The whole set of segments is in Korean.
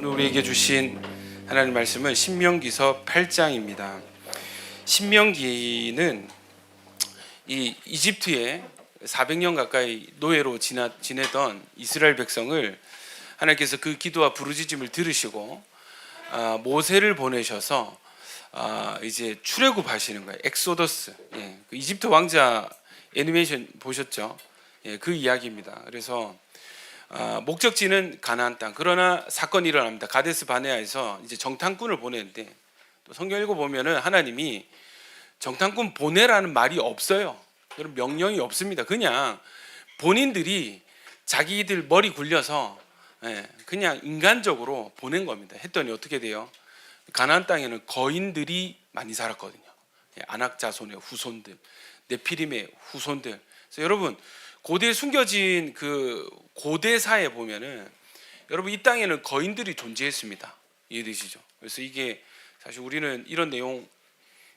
오늘 우리에게 주신 하나님 말씀은 신명기서 8장입니다. 신명기는 이 이집트에 400년 가까이 노예로 지내던 이스라엘 백성을 하나님께서 그 기도와 부르짖음을 들으시고 모세를 보내셔서 이제 출애굽하시는 거예요. 엑소더스. 그 이집트 왕자 애니메이션 보셨죠? 그 이야기입니다. 그래서 목적지는 가나안 땅. 그러나 사건이 일어납니다. 가데스 바네아에서 이제 정탐꾼을 보내는데, 또 성경 읽어 보면은 하나님이 정탐꾼 보내라는 말이 없어요. 그런 명령이 없습니다. 그냥 본인들이 자기들 머리 굴려서 그냥 인간적으로 보낸 겁니다. 했더니 어떻게 돼요? 가나안 땅에는 거인들이 많이 살았거든요. 아낙 자손의 후손들, 네피림의 후손들. 그래서 여러분, 고대에 숨겨진 그 고대사에 보면은 여러분 이 땅에는 거인들이 존재했습니다. 이해되시죠? 그래서 이게 사실 우리는 이런 내용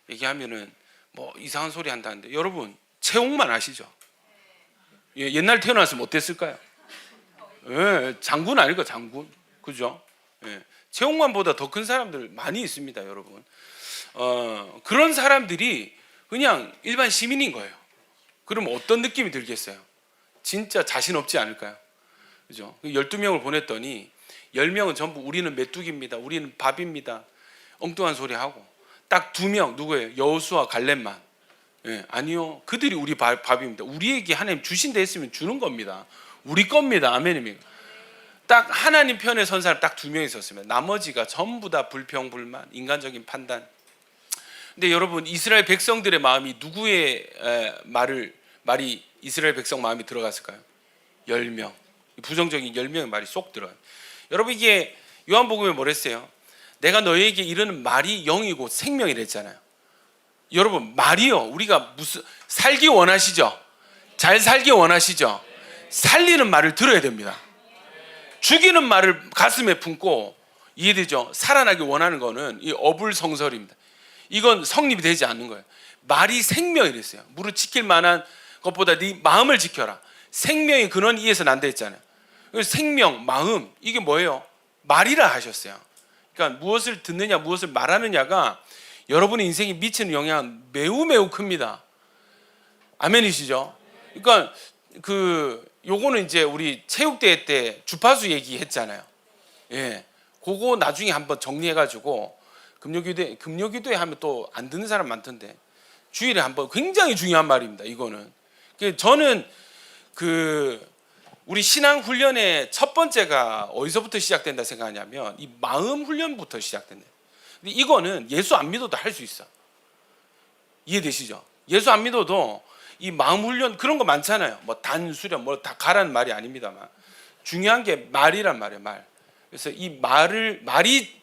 얘기하면은 뭐 이상한 소리 한다는데, 여러분 채옥만 아시죠? 옛날 태어났으면 어땠을까요? 장군 아닐까, 장군? 그죠? 채옥만보다 더 큰 사람들 많이 있습니다, 여러분. 그런 사람들이 그냥 일반 시민인 거예요. 그럼 어떤 느낌이 들겠어요? 진짜 자신 없지 않을까요? 그죠? 12명을 보냈더니 10명은 전부 우리는 메뚜기입니다, 우리는 밥입니다, 엉뚱한 소리 하고, 딱 2명, 누구예요? 여호수아 갈렙만. 아니요, 그들이 우리 밥입니다. 우리에게 하나님 주신다 했으면 주는 겁니다. 우리 겁니다. 아멘입니까? 딱 하나님 편에 선 사람 딱 2명 있었으면 나머지가 전부 다 불평, 불만, 인간적인 판단. 근데 여러분, 이스라엘 백성들의 마음이 누구의 말이 이스라엘 백성 마음이 들어갔을까요? 10명. 부정적인 10명의 말이 쏙 들어요. 여러분, 이게 요한복음에 뭐랬어요? 내가 너희에게 이르는 말이 영이고 생명이랬잖아요. 여러분, 말이요, 우리가 무슨 살기 원하시죠? 잘 살기 원하시죠? 살리는 말을 들어야 됩니다. 죽이는 말을 가슴에 품고, 이해되죠? 살아나기 원하는 거는 이 어불성설입니다. 이건 성립이 되지 않는 거예요. 말이 생명이랬어요. 무릇 지킬 만한 것보다 네 마음을 지켜라. 생명의 근원 이에서 난다 했잖아요. 생명, 마음, 이게 뭐예요? 말이라 하셨어요. 그러니까 무엇을 듣느냐, 무엇을 말하느냐가 여러분의 인생에 미치는 영향은 매우 매우 큽니다. 아멘이시죠? 그러니까 요거는 이제 우리 체육대회 때 주파수 얘기했잖아요. 그거 나중에 한번 정리해가지고 금요기도회 하면 또 안 듣는 사람 많던데, 주일에 한번, 굉장히 중요한 말입니다. 이거는 저는 우리 신앙 훈련의 첫 번째가 어디서부터 시작된다 생각하냐면 이 마음 훈련부터 시작된다. 근데 이거는 예수 안 믿어도 할 수 있어. 이해되시죠? 예수 안 믿어도 이 마음 훈련, 그런 거 많잖아요. 뭐 단수련, 뭐 다 가라는 말이 아닙니다만 중요한 게 말이란 말이에요. 말. 그래서 이 말이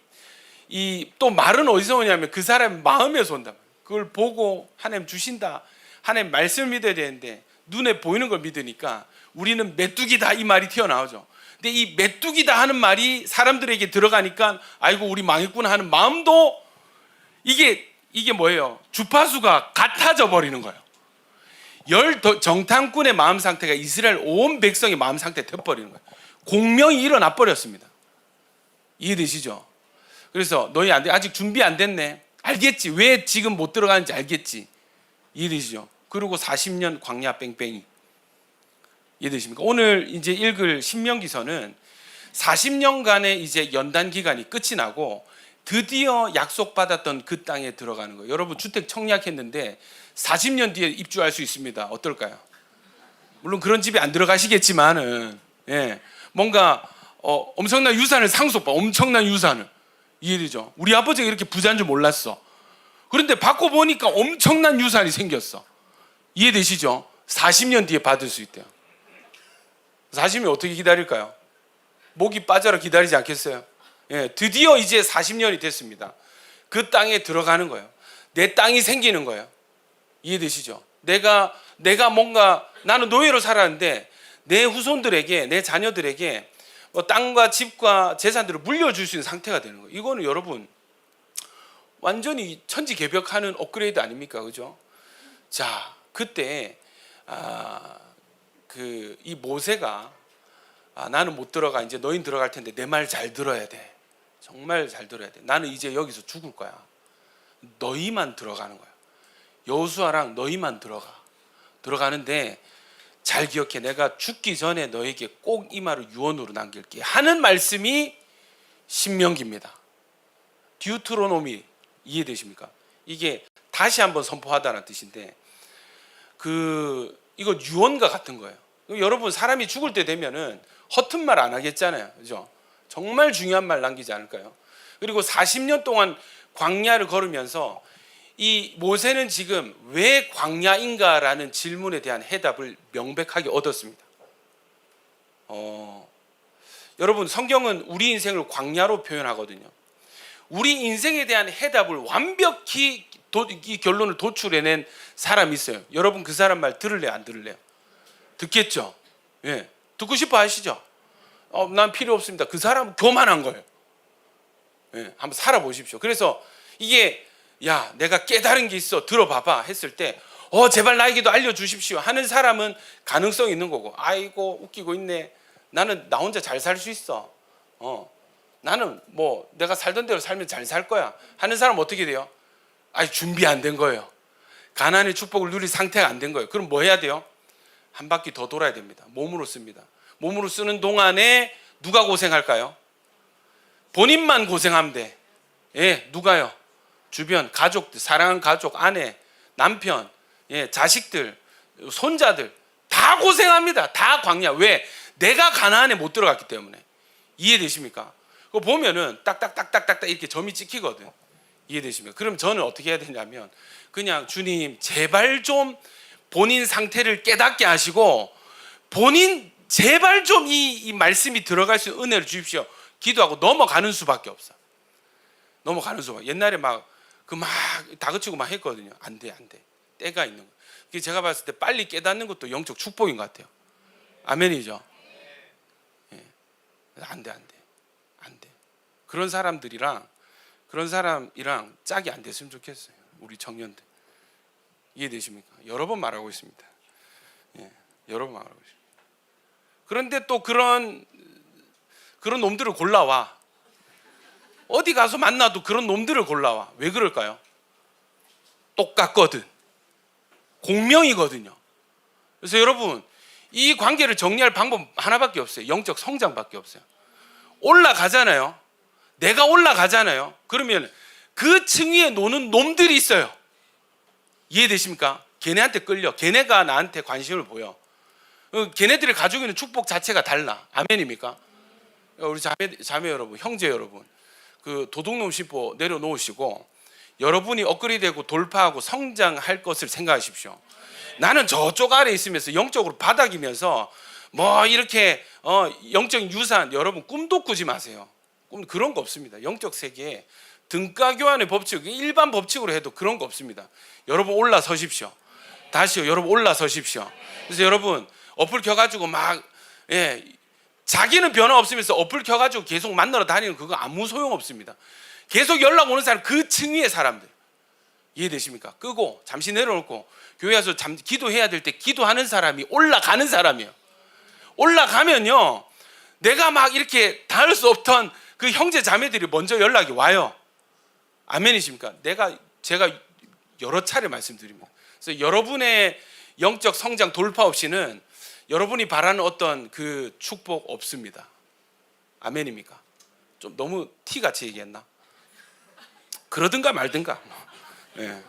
또 말은 어디서 오냐면 그 사람의 마음에서 온다. 그걸 보고 하나님 주신다, 하나님 말씀을 믿어야 되는데 눈에 보이는 걸 믿으니까 우리는 메뚜기다, 이 말이 튀어나오죠. 근데 이 메뚜기다 하는 말이 사람들에게 들어가니까 아이고 우리 망했구나 하는 마음도, 이게 뭐예요? 주파수가 같아져 버리는 거예요. 정탐꾼의 마음 상태가 이스라엘 온 백성의 마음 상태에 되어버리는 거예요. 공명이 일어나 버렸습니다. 이해되시죠? 그래서 너희 아직 준비 안 됐네. 알겠지? 왜 지금 못 들어가는지 알겠지? 이해되시죠? 그리고 40년 광야 뺑뺑이. 이해되십니까? 오늘 이제 읽을 신명기서는 40년간의 이제 연단 기간이 끝이 나고 드디어 약속받았던 그 땅에 들어가는 거예요. 여러분, 주택 청약했는데 40년 뒤에 입주할 수 있습니다. 어떨까요? 물론 그런 집에 안 들어가시겠지만은, 뭔가 엄청난 유산을 상속받아. 엄청난 유산을. 이해되죠? 우리 아버지가 이렇게 부자인 줄 몰랐어. 그런데 받고 보니까 엄청난 유산이 생겼어. 이해되시죠? 40년 뒤에 받을 수 있대요. 40년 어떻게 기다릴까요? 목이 빠져라 기다리지 않겠어요? 드디어 이제 40년이 됐습니다. 그 땅에 들어가는 거예요. 내 땅이 생기는 거예요. 이해되시죠? 내가 뭔가, 나는 노예로 살았는데 내 후손들에게, 내 자녀들에게 땅과 집과 재산들을 물려줄 수 있는 상태가 되는 거예요. 이거는 여러분 완전히 천지개벽하는 업그레이드 아닙니까? 그죠? 자, 그때 이 모세가 나는 못 들어가, 이제 너희는 들어갈 텐데 내 말 잘 들어야 돼. 정말 잘 들어야 돼. 나는 이제 여기서 죽을 거야. 너희만 들어가는 거야. 여호수아랑 너희만 들어가는데 잘 기억해. 내가 죽기 전에 너에게 꼭 이 말을 유언으로 남길게 하는 말씀이 신명기입니다. 디우트로노미 이해되십니까? 이게 다시 한번 선포하다는 뜻인데 이거 유언과 같은 거예요. 여러분 사람이 죽을 때 되면은 허튼 말 안 하겠잖아요. 그죠? 정말 중요한 말 남기지 않을까요? 그리고 40년 동안 광야를 걸으면서 이 모세는 지금 왜 광야인가라는 질문에 대한 해답을 명백하게 얻었습니다. 여러분 성경은 우리 인생을 광야로 표현하거든요. 우리 인생에 대한 해답을 완벽히 이 결론을 도출해낸 사람이 있어요. 여러분 그 사람 말 들을래요? 안 들을래요? 듣겠죠? 예, 듣고 싶어 하시죠? 난 필요 없습니다. 그 사람은 교만한 거예요. 예, 한번 살아보십시오. 그래서 이게 야 내가 깨달은 게 있어 들어봐봐 했을 때 제발 나에게도 알려주십시오 하는 사람은 가능성이 있는 거고 아이고 웃기고 있네. 나는 나 혼자 잘 살 수 있어. 나는 뭐 내가 살던 대로 살면 잘 살 거야 하는 사람은 어떻게 돼요? 준비 안 된 거예요. 가나안의 축복을 누릴 상태가 안 된 거예요. 그럼 뭐 해야 돼요? 한 바퀴 더 돌아야 됩니다. 몸으로 씁니다. 몸으로 쓰는 동안에 누가 고생할까요? 본인만 고생하면 돼. 예, 누가요? 주변 가족들, 사랑하는 가족, 아내, 남편, 예, 자식들, 손자들 다 고생합니다. 다 광야. 왜? 내가 가나안에 못 들어갔기 때문에. 이해되십니까? 그거 보면은 딱딱딱딱딱 이렇게 점이 찍히거든. 이해되십니까? 그럼 저는 어떻게 해야 되냐면 그냥 주님 제발 좀 본인 상태를 깨닫게 하시고 본인 제발 좀 이 말씀이 들어갈 수 있는 은혜를 주십시오. 기도하고 넘어가는 수밖에 없어. 넘어가는 수밖에. 옛날에 막 다그치고 막 했거든요. 안 돼. 때가 있는 거. 제가 봤을 때 빨리 깨닫는 것도 영적 축복인 것 같아요. 아멘이죠. 예. 안 돼. 그런 사람이랑 짝이 안 됐으면 좋겠어요. 우리 청년들. 이해되십니까? 여러 번 말하고 있습니다. 예, 여러 번 말하고 있습니다. 그런데 또 그런 놈들을 골라와. 어디 가서 만나도 그런 놈들을 골라와. 왜 그럴까요? 똑같거든. 공명이거든요. 그래서 여러분 이 관계를 정리할 방법 하나밖에 없어요. 영적 성장밖에 없어요. 올라가잖아요. 내가 올라가잖아요. 그러면 그 층위에 노는 놈들이 있어요. 이해되십니까? 걔네한테 끌려. 걔네가 나한테 관심을 보여. 걔네들이 가지고 있는 축복 자체가 달라. 아멘입니까? 우리 자매 여러분, 형제 여러분, 그 도둑놈 심보 내려놓으시고 여러분이 업그레이드되고 돌파하고 성장할 것을 생각하십시오. 나는 저쪽 아래 있으면서 영적으로 바닥이면서 뭐 이렇게 영적 유산, 여러분 꿈도 꾸지 마세요. 그런 거 없습니다. 영적 세계에 등가 교환의 법칙, 일반 법칙으로 해도 그런 거 없습니다. 여러분 올라서십시오. 다시요, 여러분 올라서십시오. 그래서 여러분 어플 켜가지고 자기는 변화 없으면서 어플 켜가지고 계속 만나러 다니는 그거 아무 소용 없습니다. 계속 연락 오는 사람, 그 층위의 사람들. 이해되십니까? 끄고 잠시 내려놓고 교회 와서 기도해야 될 때 기도하는 사람이 올라가는 사람이에요. 올라가면요, 내가 막 이렇게 닿을 수 없던 그 형제 자매들이 먼저 연락이 와요. 아멘이십니까? 제가 여러 차례 말씀드립니다. 그래서 여러분의 영적 성장 돌파 없이는 여러분이 바라는 어떤 그 축복 없습니다. 아멘입니까? 좀 너무 티같이 얘기했나? 그러든가 말든가. 네.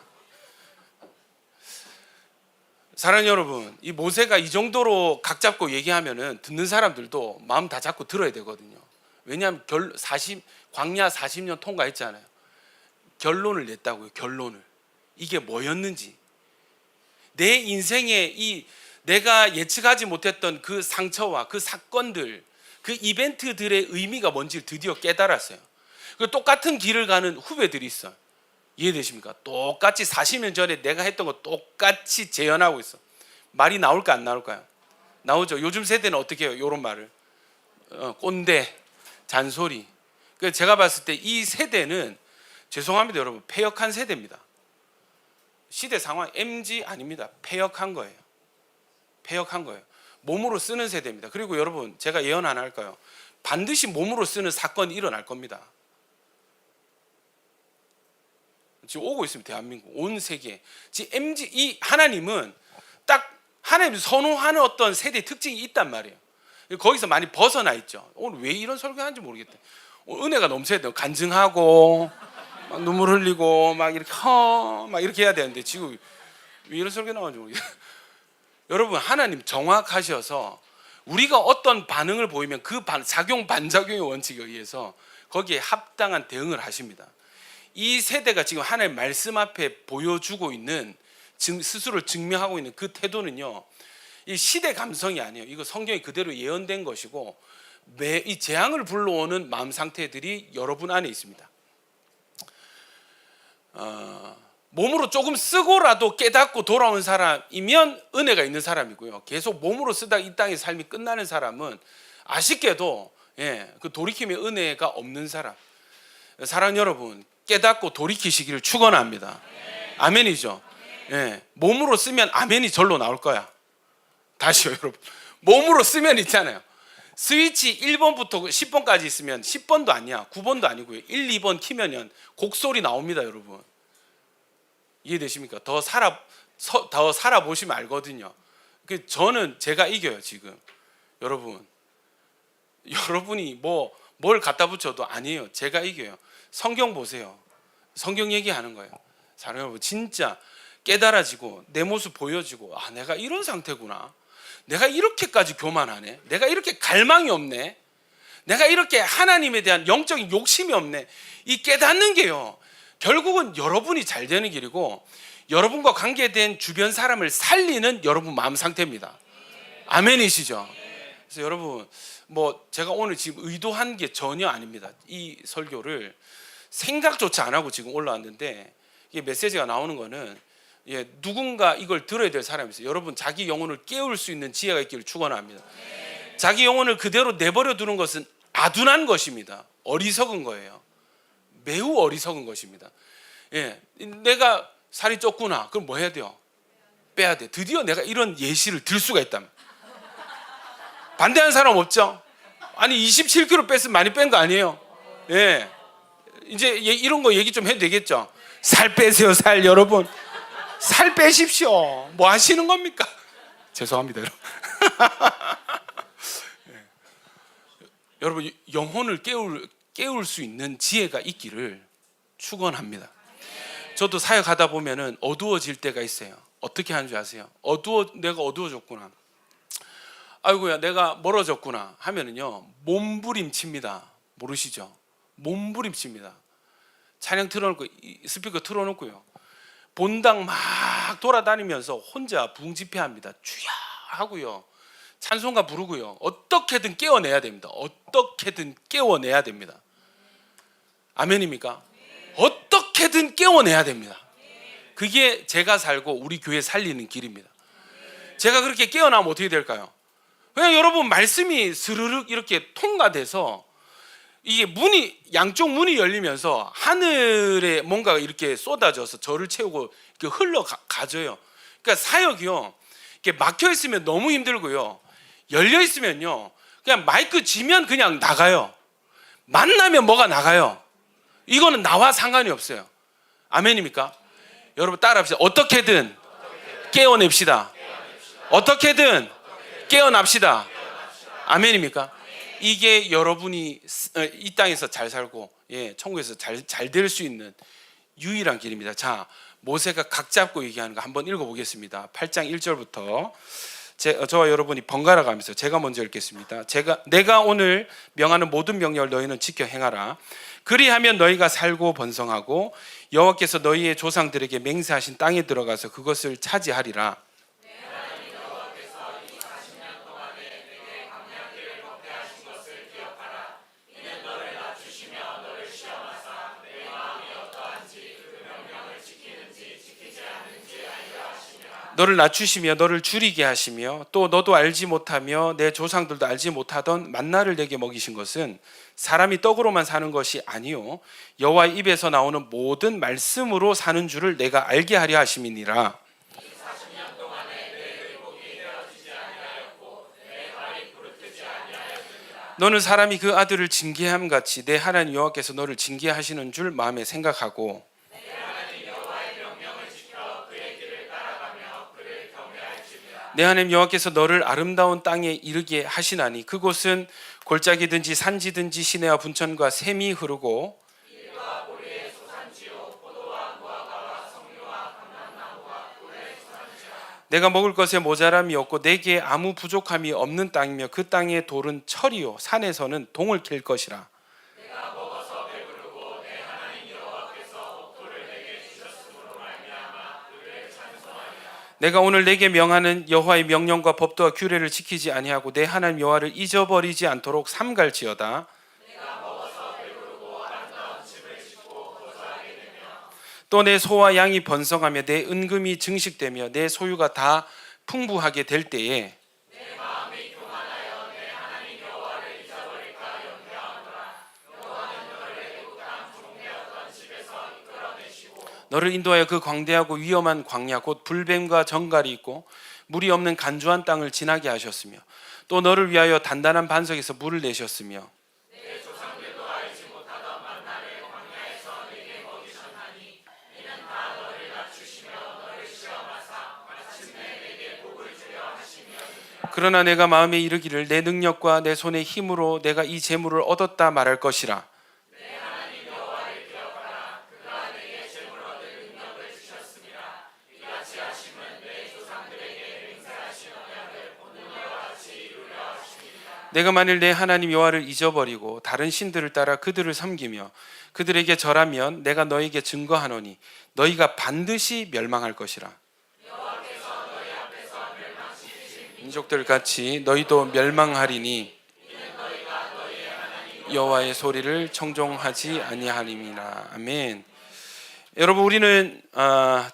사랑하는 여러분, 이 모세가 이 정도로 각 잡고 얘기하면은 듣는 사람들도 마음 다 잡고 들어야 되거든요. 왜냐하면 광야 40년 통과했잖아요. 결론을 냈다고요. 결론을. 이게 뭐였는지, 내 인생에 내가 예측하지 못했던 그 상처와 그 사건들, 그 이벤트들의 의미가 뭔지 드디어 깨달았어요. 그 똑같은 길을 가는 후배들이 있어요. 이해되십니까? 똑같이 40년 전에 내가 했던 거 똑같이 재현하고 있어. 말이 나올까 안 나올까요? 나오죠. 요즘 세대는 어떻게 해요? 이런 말을 꼰대, 잔소리. 그래서 제가 봤을 때 이 세대는 죄송합니다 여러분, 폐역한 세대입니다. 시대 상황 MG 아닙니다. 폐역한 거예요. 폐역한 거예요. 몸으로 쓰는 세대입니다. 그리고 여러분 제가 예언 하나 할까요? 반드시 몸으로 쓰는 사건이 일어날 겁니다. 지금 오고 있습니다. 대한민국 온 세계. 지금 MZ 이 하나님은 딱 하나님이 선호하는 어떤 세대 특징이 있단 말이에요. 거기서 많이 벗어나 있죠. 오늘 왜 이런 설교하는지 모르겠다. 은혜가 넘쳐야 돼요. 간증하고 막 눈물 흘리고 막 이렇게 막 이렇게 해야 되는데 지금 왜 이런 설교 나오는지 모르겠어요. 여러분 하나님 정확하셔서 우리가 어떤 반응을 보이면 그 작용 반작용의 원칙에 의해서 거기에 합당한 대응을 하십니다. 이 세대가 지금 하나님 말씀 앞에 보여주고 있는 스스로를 증명하고 있는 그 태도는요, 이 시대 감성이 아니에요. 이거 성경이 그대로 예언된 것이고 이 재앙을 불러오는 마음 상태들이 여러분 안에 있습니다. 몸으로 조금 쓰고라도 깨닫고 돌아온 사람이면 은혜가 있는 사람이고요. 계속 몸으로 쓰다 이 땅의 삶이 끝나는 사람은 아쉽게도 그 돌이킴의 은혜가 없는 사람. 사랑하는 여러분, 깨닫고 돌이키시기를 축원합니다. 아멘이죠. 몸으로 쓰면 아멘이 절로 나올 거야. 다시요, 여러분. 몸으로 쓰면 있잖아요. 스위치 1번부터 10번까지 있으면 10번도 아니야. 9번도 아니고요. 1, 2번 키면은 곡소리 나옵니다, 여러분. 이해되십니까? 더 살아보시면 알거든요. 저는 제가 이겨요, 지금. 여러분이 뭘 갖다 붙여도 아니에요. 제가 이겨요. 성경 보세요. 성경 얘기하는 거예요. 사랑하는 여러분, 진짜 깨달아지고 내 모습 보여지고, 내가 이런 상태구나. 내가 이렇게까지 교만하네. 내가 이렇게 갈망이 없네. 내가 이렇게 하나님에 대한 영적인 욕심이 없네. 이 깨닫는 게요, 결국은 여러분이 잘 되는 길이고 여러분과 관계된 주변 사람을 살리는 여러분 마음 상태입니다. 아멘이시죠? 그래서 여러분, 제가 오늘 지금 의도한 게 전혀 아닙니다. 이 설교를 생각조차 안 하고 지금 올라왔는데, 이게 메시지가 나오는 거는 누군가 이걸 들어야 될 사람이 있어요. 여러분, 자기 영혼을 깨울 수 있는 지혜가 있기를 축원합니다. 자기 영혼을 그대로 내버려 두는 것은 아둔한 것입니다. 어리석은 거예요. 매우 어리석은 것입니다. 내가 살이 쪘구나. 그럼 뭐 해야 돼요? 빼야 돼. 드디어 내가 이런 예시를 들 수가 있다면. 반대하는 사람 없죠? 아니 27kg 뺐으면 많이 뺀 거 아니에요? 이제 이런 거 얘기 좀 해도 되겠죠? 살 빼세요, 살. 여러분, 살 빼십시오. 뭐 하시는 겁니까? 죄송합니다, 여러분. 여러분, 영혼을 깨울 수 있는 지혜가 있기를 축원합니다. 저도 사역하다 보면은 어두워질 때가 있어요. 어떻게 하는 줄 아세요? 내가 어두워졌구나. 아이고야, 내가 멀어졌구나 하면은요, 몸부림칩니다. 모르시죠? 몸부림칩니다. 찬양 틀어놓고 스피커 틀어놓고요, 본당 막 돌아다니면서 혼자 부흥집회합니다. 주야 하고요, 찬송가 부르고요, 어떻게든 깨워내야 됩니다. 어떻게든 깨워내야 됩니다. 아멘입니까? 어떻게든 깨워내야 됩니다. 그게 제가 살고 우리 교회 살리는 길입니다. 제가 그렇게 깨어나면 어떻게 될까요? 그냥 여러분, 말씀이 스르륵 이렇게 통과돼서 이게 양쪽 문이 열리면서 하늘에 뭔가가 이렇게 쏟아져서 저를 채우고 이렇게 흘러가져요. 그러니까 사역이요, 이렇게 막혀 있으면 너무 힘들고요, 열려 있으면요, 그냥 마이크 쥐면 그냥 나가요. 만나면 뭐가 나가요. 이거는 나와 상관이 없어요. 아멘입니까? 여러분 따라합시다. 어떻게든 깨어냅시다. 어떻게든 깨어납시다. 아멘입니까? 이게 여러분이 이 땅에서 잘 살고 천국에서 잘 될 수 있는 유일한 길입니다. 자, 모세가 각 잡고 얘기하는 거 한번 읽어보겠습니다. 8장 1절부터 저와 여러분이 번갈아 가면서 제가 먼저 읽겠습니다. 내가 오늘 명하는 모든 명령을 너희는 지켜 행하라. 그리하면 너희가 살고 번성하고 여호와께서 너희의 조상들에게 맹세하신 땅에 들어가서 그것을 차지하리라. 너를 낮추시며 너를 줄이게 하시며 또 너도 알지 못하며 내 조상들도 알지 못하던 만나를 내게 먹이신 것은 사람이 떡으로만 사는 것이 아니요 여호와의 입에서 나오는 모든 말씀으로 사는 줄을 내가 알게 하려 하심이니라. 너는 사람이 그 아들을 징계함 같이 내 하나님 여호와께서 너를 징계하시는 줄 마음에 생각하고 내 하나님 여호와께서 너를 아름다운 땅에 이르게 하시나니 그곳은 골짜기든지 산지든지 시내와 분천과 샘이 흐르고 내가 먹을 것에 모자람이 없고 내게 아무 부족함이 없는 땅이며 그 땅의 돌은 철이요 산에서는 동을 캘 것이라. 내가 오늘 내게 명하는 여호와의 명령과 법도와 규례를 지키지 아니하고 내 하나님 여호와를 잊어버리지 않도록 삼갈지어다. 또 내 소와 양이 번성하며 내 은금이 증식되며 내 소유가 다 풍부하게 될 때에 너를 인도하여 그 광대하고 위험한 광야 곧 불뱀과 정갈이 있고 물이 없는 간주한 땅을 지나게 하셨으며 또 너를 위하여 단단한 반석에서 물을 내셨으며 그러나 내가 마음에 이르기를 내 능력과 내 손의 힘으로 내가 이 재물을 얻었다 말할 것이라. 내가 만일 내 하나님 여호와를 잊어버리고 다른 신들을 따라 그들을 섬기며 그들에게 절하면 내가 너에게 증거하노니 너희가 반드시 멸망할 것이라. 민족들 같이 너희도 멸망하리니 여호와의 소리를 청종하지 아니하림이라. 아멘. 여러분 우리는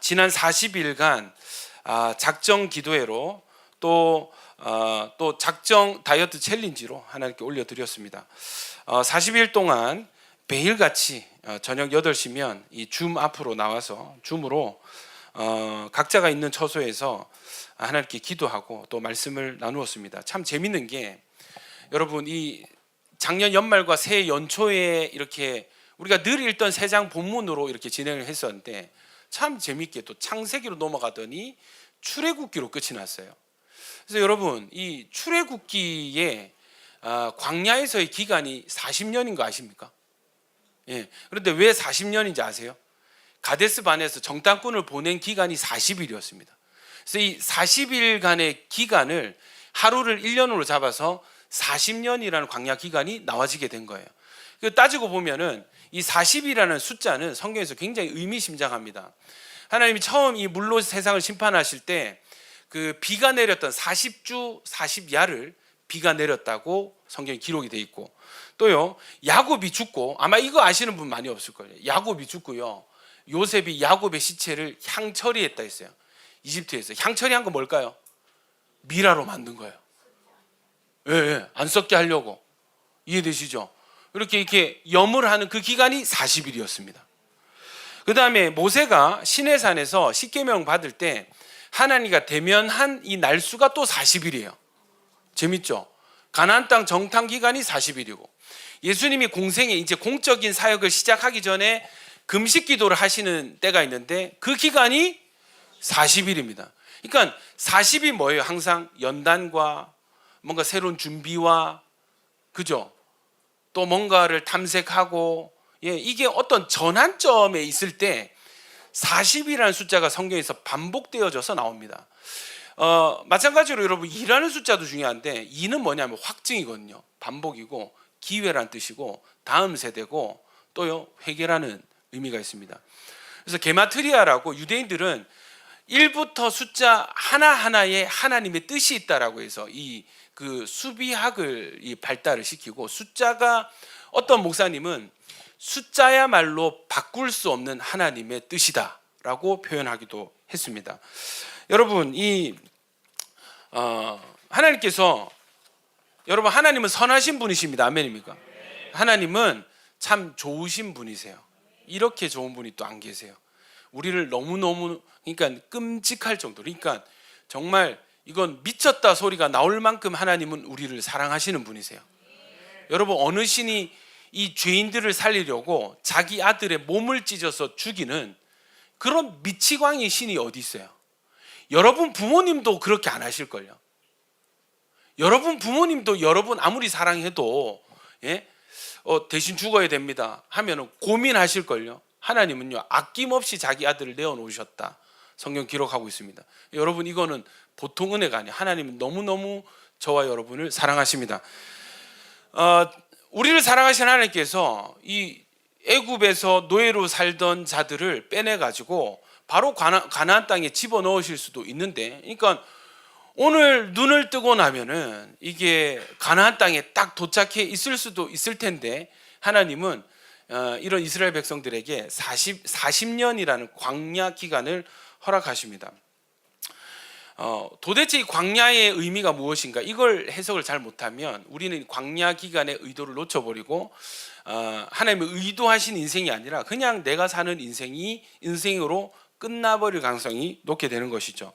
지난 40일간 작정 기도회로 또 작정 다이어트 챌린지로 하나님께 올려드렸습니다. 40일 동안 매일같이 저녁 8시면 이 줌 앞으로 나와서 줌으로 각자가 있는 처소에서 하나님께 기도하고 또 말씀을 나누었습니다. 참 재밌는 게 여러분 이 작년 연말과 새해 연초에 이렇게 우리가 늘 읽던 세 장 본문으로 이렇게 진행을 했었는데 참 재밌게 또 창세기로 넘어가더니 출애굽기로 끝이 났어요. 그래서 여러분 이 출애굽기의 광야에서의 기간이 40년인 거 아십니까? 예. 그런데 왜 40년인지 아세요? 가데스 반에서 정탐꾼을 보낸 기간이 40일이었습니다. 그래서 이 40일간의 기간을 하루를 1년으로 잡아서 40년이라는 광야 기간이 나와지게 된 거예요. 따지고 보면은 이 40이라는 숫자는 성경에서 굉장히 의미심장합니다. 하나님이 처음 이 물로 세상을 심판하실 때 그 비가 내렸던 40주 40야를 비가 내렸다고 성경에 기록이 돼 있고 또요 야곱이 죽고 아마 이거 아시는 분 많이 없을 거예요. 야곱이 죽고요 요셉이 야곱의 시체를 향처리했다 했어요. 이집트에서 향처리한 거 뭘까요? 미라로 만든 거예요. 예, 안 썩게 하려고. 이해되시죠? 이렇게 염을 하는 그 기간이 40일이었습니다. 그 다음에 모세가 시내산에서 십계명 받을 때 하나님과 대면한 이 날수가 또 40일이에요. 재밌죠? 가나안 땅 정탐 기간이 40일이고 예수님이 공생에 이제 공적인 사역을 시작하기 전에 금식 기도를 하시는 때가 있는데 그 기간이 40일입니다. 그러니까 40이 뭐예요? 항상 연단과 뭔가 새로운 준비와 그죠? 또 뭔가를 탐색하고 이게 어떤 전환점에 있을 때 40이라는 숫자가 성경에서 반복되어져서 나옵니다. 마찬가지로 여러분 2라는 숫자도 중요한데 2는 뭐냐면 확증이거든요. 반복이고 기회란 뜻이고 다음 세대고 또요 회개라는 의미가 있습니다. 그래서 게마트리아라고 유대인들은 1부터 숫자 하나하나에 하나님의 뜻이 있다라고 해서 그 수비학을 발달을 시키고 숫자가 어떤 목사님은 숫자야말로 바꿀 수 없는 하나님의 뜻이다라고 표현하기도 했습니다. 여러분 하나님께서 여러분 하나님은 선하신 분이십니다. 아멘입니까? 하나님은 참 좋으신 분이세요. 이렇게 좋은 분이 또 안 계세요. 우리를 너무너무 그러니까 끔찍할 정도로 그러니까 정말 이건 미쳤다 소리가 나올 만큼 하나님은 우리를 사랑하시는 분이세요. 여러분 어느 신이 이 죄인들을 살리려고 자기 아들의 몸을 찢어서 죽이는 그런 미치광이 신이 어디 있어요? 여러분 부모님도 그렇게 안 하실걸요. 여러분 부모님도 여러분 아무리 사랑해도 대신 죽어야 됩니다 하면 고민하실걸요. 하나님은요 아낌없이 자기 아들을 내어놓으셨다, 성경 기록하고 있습니다. 여러분 이거는 보통 은혜가 아니에요. 하나님은 너무너무 저와 여러분을 사랑하십니다. 우리를 사랑하신 하나님께서 이 애굽에서 노예로 살던 자들을 빼내가지고 바로 가나안 땅에 집어넣으실 수도 있는데, 그러니까 오늘 눈을 뜨고 나면은 이게 가나안 땅에 딱 도착해 있을 수도 있을 텐데, 하나님은 이런 이스라엘 백성들에게 40년이라는 광야 기간을 허락하십니다. 도대체 이 광야의 의미가 무엇인가, 이걸 해석을 잘 못하면 우리는 광야 기간의 의도를 놓쳐버리고 하나님의 의도하신 인생이 아니라 그냥 내가 사는 인생이 인생으로 끝나버릴 가능성이 높게 되는 것이죠.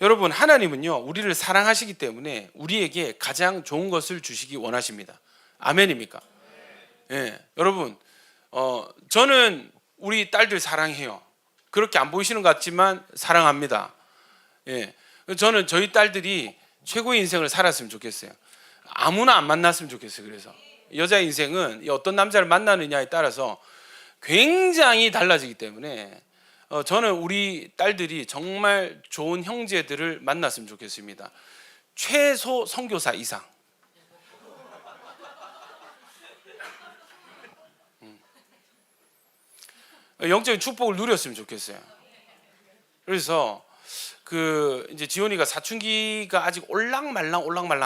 여러분, 하나님은요 우리를 사랑하시기 때문에 우리에게 가장 좋은 것을 주시기 원하십니다. 아멘입니까? 여러분, 저는 우리 딸들 사랑해요. 그렇게 안 보이시는 것 같지만 사랑합니다. 저는 저희 딸들이 최고의 인생을 살았으면 좋겠어요. 아무나 안 만났으면 좋겠어요. 그래서 여자의 인생은 어떤 남자를 만나느냐에 따라서 굉장히 달라지기 때문에 저는 우리 딸들이 정말 좋은 형제들을 만났으면 좋겠습니다. 최소 선교사 이상. 영적인 축복을 누렸으면 좋겠어요. 그래서 이제 지원이가 사춘기가 아직 올랑말랑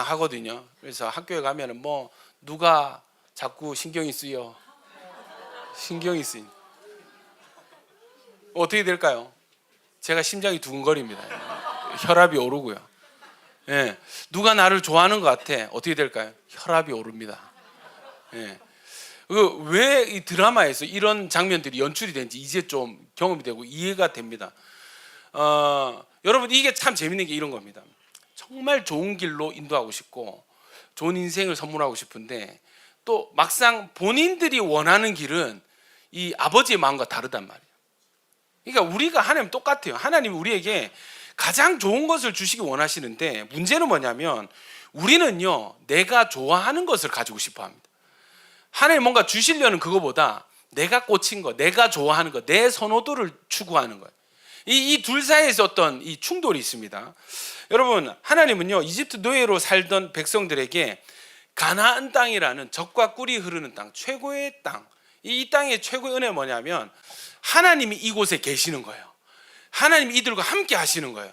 하거든요. 그래서 학교에 가면은 뭐 누가 자꾸 신경이 쓰여. 어떻게 될까요? 제가 심장이 두근거립니다. 혈압이 오르고요. 누가 나를 좋아하는 것 같아. 어떻게 될까요? 혈압이 오릅니다. 왜 이 드라마에서 이런 장면들이 연출이 되는지 이제 좀 경험이 되고 이해가 됩니다. 여러분, 이게 참 재밌는 게 이런 겁니다. 정말 좋은 길로 인도하고 싶고 좋은 인생을 선물하고 싶은데 또 막상 본인들이 원하는 길은 이 아버지의 마음과 다르단 말이에요. 그러니까 우리가 하나님 똑같아요. 하나님이 우리에게 가장 좋은 것을 주시기 원하시는데, 문제는 뭐냐면 우리는요 내가 좋아하는 것을 가지고 싶어 합니다. 하나님 뭔가 주시려는 그거보다 내가 꽂힌 거, 내가 좋아하는 거, 내 선호도를 추구하는 거예요. 이 둘 사이에서 어떤 이 충돌이 있습니다. 여러분, 하나님은요 이집트 노예로 살던 백성들에게 가나안 땅이라는 젖과 꿀이 흐르는 땅, 최고의 땅, 이 땅의 최고의 은혜가 뭐냐면 하나님이 이곳에 계시는 거예요. 하나님이 이들과 함께 하시는 거예요.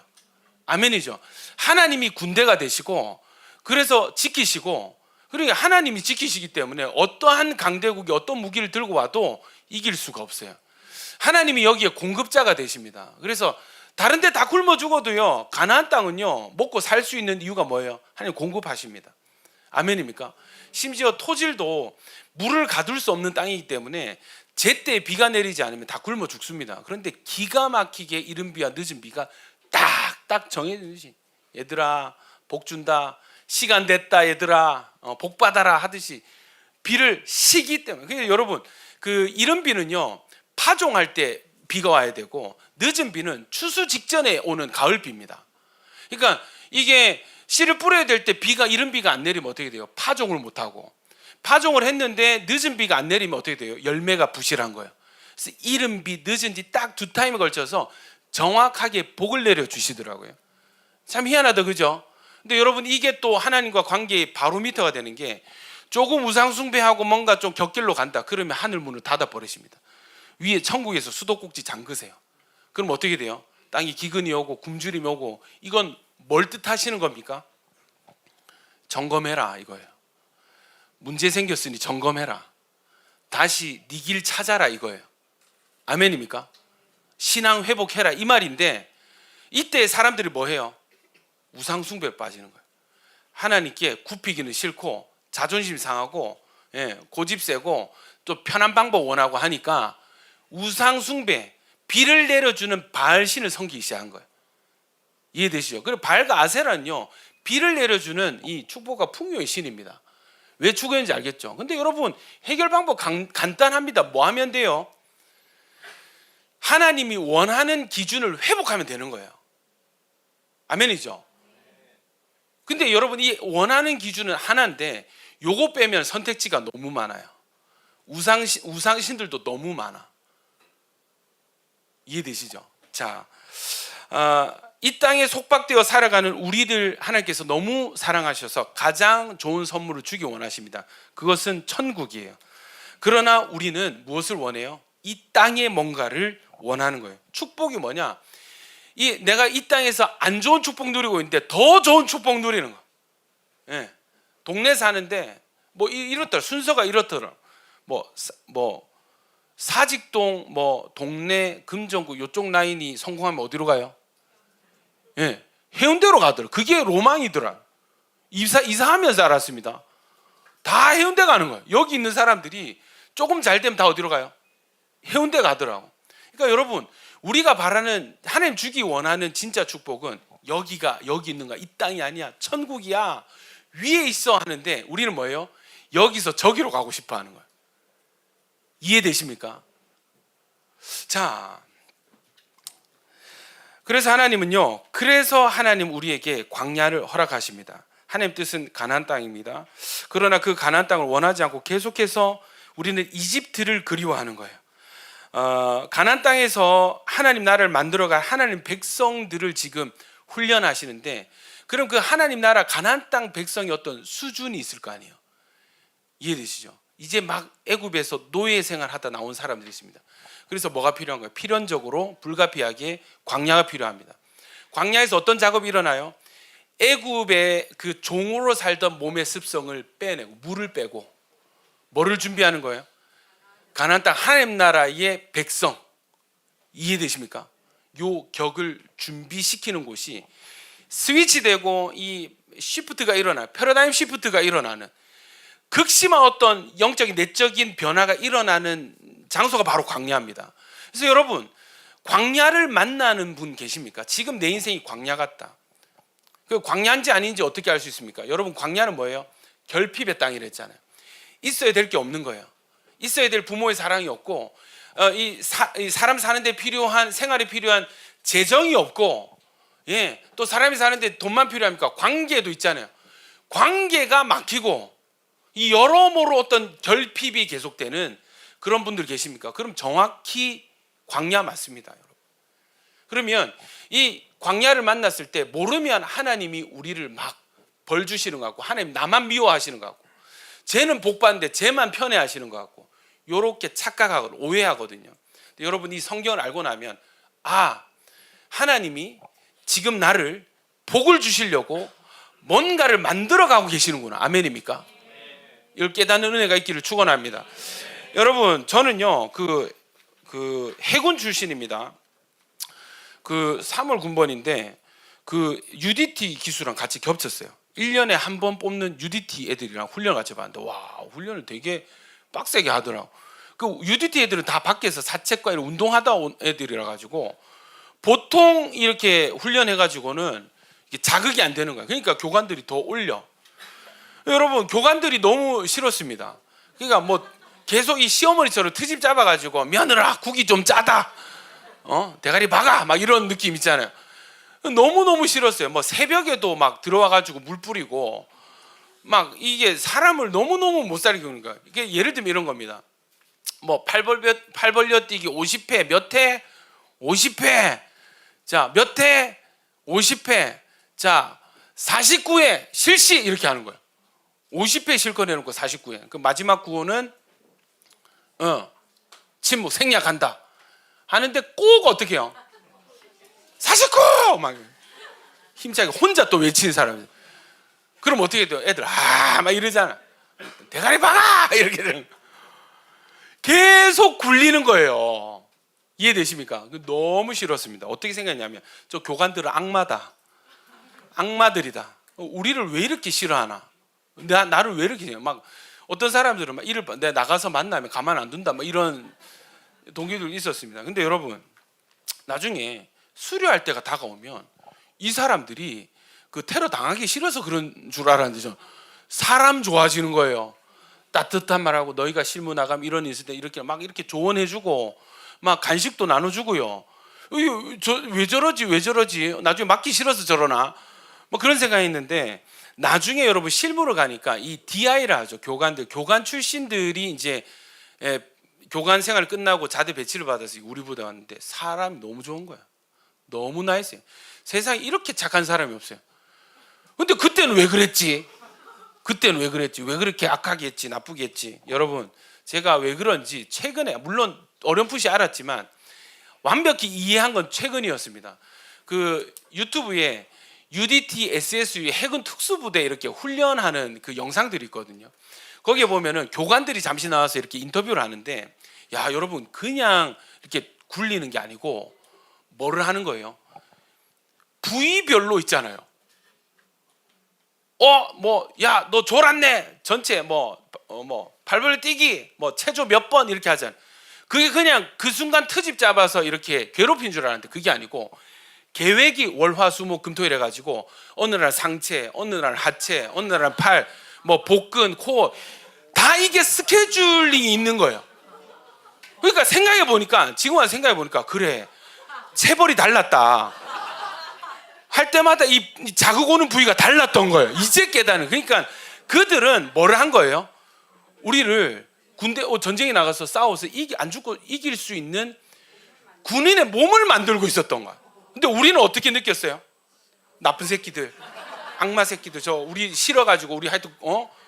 아멘이죠. 하나님이 군대가 되시고 그래서 지키시고, 그러니까 하나님이 지키시기 때문에 어떠한 강대국이 어떤 무기를 들고 와도 이길 수가 없어요. 하나님이 여기에 공급자가 되십니다. 그래서 다른 데 다 굶어 죽어도요 가나안 땅은요 먹고 살 수 있는 이유가 뭐예요? 하나님 공급하십니다. 아멘입니까? 심지어 토질도 물을 가둘 수 없는 땅이기 때문에 제때 비가 내리지 않으면 다 굶어 죽습니다. 그런데 기가 막히게 이른 비와 늦은 비가 딱딱 정해지듯이, 얘들아 복 준다, 시간 됐다 얘들아 복 받아라 하듯이 비를 쉬기 때문에. 그러니까 여러분, 이른 비는요 파종할 때 비가 와야 되고 늦은 비는 추수 직전에 오는 가을 비입니다. 그러니까 이게 씨를 뿌려야 될 때 이른 비가 안 내리면 어떻게 돼요? 파종을 못하고, 파종을 했는데 늦은 비가 안 내리면 어떻게 돼요? 열매가 부실한 거예요. 그래서 이른 비, 늦은 비 딱 두 타임에 걸쳐서 정확하게 복을 내려 주시더라고요. 참 희한하다, 그죠? 근데 여러분, 이게 또 하나님과 관계의 바로미터가 되는 게, 조금 우상숭배하고 뭔가 좀 격길로 간다 그러면 하늘 문을 닫아 버리십니다. 위에 천국에서 수도꼭지 잠그세요. 그럼 어떻게 돼요? 땅이 기근이 오고 굶주림이 오고. 이건 뭘 뜻하시는 겁니까? 점검해라 이거예요. 문제 생겼으니 점검해라. 다시 네 길 찾아라 이거예요. 아멘입니까? 신앙 회복해라 이 말인데, 이때 사람들이 뭐 해요? 우상 숭배에 빠지는 거예요. 하나님께 굽히기는 싫고 자존심 상하고 고집 세고 또 편한 방법 원하고 하니까 우상 숭배, 비를 내려주는 바알신을 섬기기 시작한 거예요. 이해되시죠? 그리고 바알과 아세라는요 비를 내려주는 이 축복과 풍요의 신입니다. 왜 죽었는지 알겠죠? 근데 여러분, 해결 방법 간단합니다. 뭐 하면 돼요? 하나님이 원하는 기준을 회복하면 되는 거예요. 아멘이죠. 근데 여러분 이 원하는 기준은 하나인데 요거 빼면 선택지가 너무 많아요. 우상신들도 너무 많아. 이해되시죠? 자, 이 땅에 속박되어 살아가는 우리들 하나님께서 너무 사랑하셔서 가장 좋은 선물을 주기 원하십니다. 그것은 천국이에요. 그러나 우리는 무엇을 원해요? 이 땅에 뭔가를 원하는 거예요. 축복이 뭐냐? 내가 이 땅에서 안 좋은 축복 누리고 있는데 더 좋은 축복 누리는 거. 예. 동네 사는데 뭐 이렇더라. 순서가 이렇더라. 뭐 사직동 뭐 동네 금정구 요쪽 라인이 성공하면 어디로 가요? 예. 해운대로 가더라. 그게 로망이더라. 이사하면서 알았습니다. 다 해운대 가는 거예요. 여기 있는 사람들이 조금 잘 되면 다 어디로 가요? 해운대 가더라고. 그러니까 여러분 우리가 바라는 하나님 주기 원하는 진짜 축복은 여기 있는 거야. 이 땅이 아니야. 천국이야. 위에 있어 하는데 우리는 뭐예요? 여기서 저기로 가고 싶어 하는 거예요. 이해되십니까? 자, 그래서 하나님 우리에게 광야를 허락하십니다. 하나님 뜻은 가나안 땅입니다. 그러나 그 가나안 땅을 원하지 않고 계속해서 우리는 이집트를 그리워하는 거예요. 가나안 땅에서 하나님 나라를 만들어갈 하나님 백성들을 지금 훈련하시는데, 그럼 그 하나님 나라 가나안 땅 백성이 어떤 수준이 있을 거 아니에요. 이해되시죠? 이제 막 애굽에서 노예 생활하다 나온 사람들이 있습니다. 그래서 뭐가 필요한 거예요? 필연적으로 불가피하게 광야가 필요합니다. 광야에서 어떤 작업이 일어나요? 애굽의 그 종으로 살던 몸의 습성을 빼내고 물을 빼고 뭐를 준비하는 거예요? 가나안 땅 하나님 나라의 백성. 이해되십니까? 요 격을 준비시키는 곳이 스위치되고 이 시프트가 일어나요. 패러다임 시프트가 일어나는 극심한 어떤 영적인 내적인 변화가 일어나는 장소가 바로 광야입니다. 그래서 여러분 광야를 만나는 분 계십니까? 지금 내 인생이 광야 같다. 그 광야인지 아닌지 어떻게 알 수 있습니까? 여러분 광야는 뭐예요? 결핍의 땅이랬잖아요. 있어야 될 게 없는 거예요. 있어야 될 부모의 사랑이 없고 이 사람 사는데 필요한 생활에 필요한 재정이 없고, 예, 또 사람이 사는데 돈만 필요합니까? 관계도 있잖아요. 관계가 막히고 이 여러모로 어떤 결핍이 계속되는 그런 분들 계십니까? 그럼 정확히 광야 맞습니다, 여러분. 그러면 이 광야를 만났을 때 모르면 하나님이 우리를 막 벌 주시는 것 같고, 하나님 나만 미워하시는 것 같고, 쟤는 복 받는데 쟤만 편애하시는 것 같고, 요렇게 착각하고 오해하거든요. 근데 여러분 이 성경을 알고 나면 하나님이 지금 나를 복을 주시려고 뭔가를 만들어가고 계시는구나. 아멘입니까? 이걸 깨닫는 은혜가 있기를 축원합니다. 여러분 저는요 그 해군 출신입니다. 그 3월 군번인데 그 UDT 기수랑 같이 겹쳤어요. 1년에 한 번 뽑는 UDT 애들이랑 훈련 같이 봤는데 와, 훈련을 되게 빡세게 하더라고. 그 UDT 애들은 다 밖에서 사책과 이런 운동하다 온 애들이라 가지고 보통 이렇게 훈련해 가지고는 자극이 안 되는 거야. 그러니까 교관들이 더 올려. 여러분 교관들이 너무 싫었습니다. 그러니까 뭐 계속 이 시어머니처럼 트집 잡아가지고 며느라 국이 좀 짜다, 대가리 박아 막 이런 느낌 있잖아요. 너무너무 싫었어요. 뭐 새벽에도 막 들어와가지고 물 뿌리고 막 이게 사람을 너무너무 못 살게 하는 거야. 이게 예를 들면 이런 겁니다. 뭐 팔 벌려 뛰기 50회 몇 회? 50회. 자, 몇 회? 50회. 자, 49회 실시 이렇게 하는 거예요. 50회 실컷 해놓고 49회. 그 마지막 구호는 침묵 생략한다 하는데 꼭 어떻게 해요? 49! 막 힘차게 혼자 또 외치는 사람이. 그럼 어떻게 돼요? 애들 막 이러잖아. 대가리 박아! 이렇게 되는 거예요. 계속 굴리는 거예요. 이해되십니까? 너무 싫었습니다. 어떻게 생각했냐면 저 교관들은 악마다. 악마들이다. 우리를 왜 이렇게 싫어하나? 나를 왜 이렇게 싫어해? 막 어떤 사람들은 막 이를 내가 나가서 만나면 가만 안 둔다 막 이런 동기들 있었습니다. 근데 여러분 나중에 수료할 때가 다가오면 이 사람들이 그 테러 당하기 싫어서 그런 줄 알았는데 사람 좋아지는 거예요. 따뜻한 말하고 너희가 실무 나가면 이런 일 있을 때 이렇게 막 이렇게 조언해주고 막 간식도 나눠주고요. 왜 저러지 왜 저러지 나중에 맞기 싫어서 저러나 뭐 그런 생각했는데 나중에 여러분 실무로 가니까 이 DI라 하죠. 교관 출신들이 이제 교관 생활 끝나고 자대 배치를 받아서 우리 부대 왔는데 사람이 너무 좋은 거야. 너무 나이스해요. 세상에 이렇게 착한 사람이 없어요. 근데 그때는 왜 그랬지? 왜 그렇게 악하게 했지? 나쁘게 했지? 여러분, 제가 왜 그런지 최근에 물론 어렴풋이 알았지만 완벽히 이해한 건 최근이었습니다. 그 유튜브에 UDT SSU 해군 특수부대 이렇게 훈련하는 그 영상들이 있거든요. 거기에 보면은 교관들이 잠시 나와서 이렇게 인터뷰를 하는데, 야 여러분 그냥 이렇게 굴리는 게 아니고 뭐를 하는 거예요? 부위별로 있잖아요. 야 너 졸았네 전체 발벌 뛰기 체조 몇 번 이렇게 하잖아요. 그게 그냥 그 순간 트집 잡아서 이렇게 괴롭힌 줄 알았는데 그게 아니고 계획이 월화수목 금토일 해가지고 어느 날 상체, 어느 날 하체, 어느 날 팔, 복근, 코어 다 이게 스케줄링이 있는 거예요. 그러니까 지금 와서 생각해 보니까 그래 체벌이 달랐다. 할 때마다 이 자극 오는 부위가 달랐던 거예요. 이제 깨닫는. 그러니까 그들은 뭐를 한 거예요? 우리를 군대 전쟁에 나가서 싸워서 안 죽고 이길 수 있는 군인의 몸을 만들고 있었던 거야. 근데 우리는 어떻게 느꼈어요? 나쁜 새끼들, 악마 새끼들, 우리 싫어가지고 우리 하여튼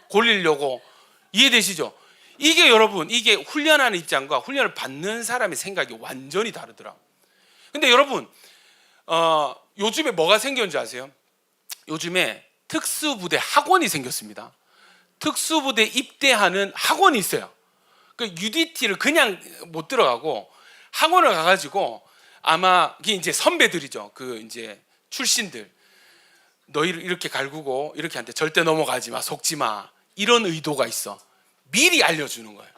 골리려고. 이해되시죠? 이게 여러분 이게 훈련하는 입장과 훈련을 받는 사람의 생각이 완전히 다르더라고. 근데 여러분 요즘에 뭐가 생겼는지 아세요? 요즘에 특수부대 학원이 생겼습니다. 특수부대 입대하는 학원이 있어요. 그 UDT를 그냥 못 들어가고 학원을 가가지고 아마 이게 이제 선배들이죠. 그 이제 출신들 너희를 이렇게 갈구고 이렇게 한테 절대 넘어가지 마, 속지 마 이런 의도가 있어. 미리 알려주는 거예요.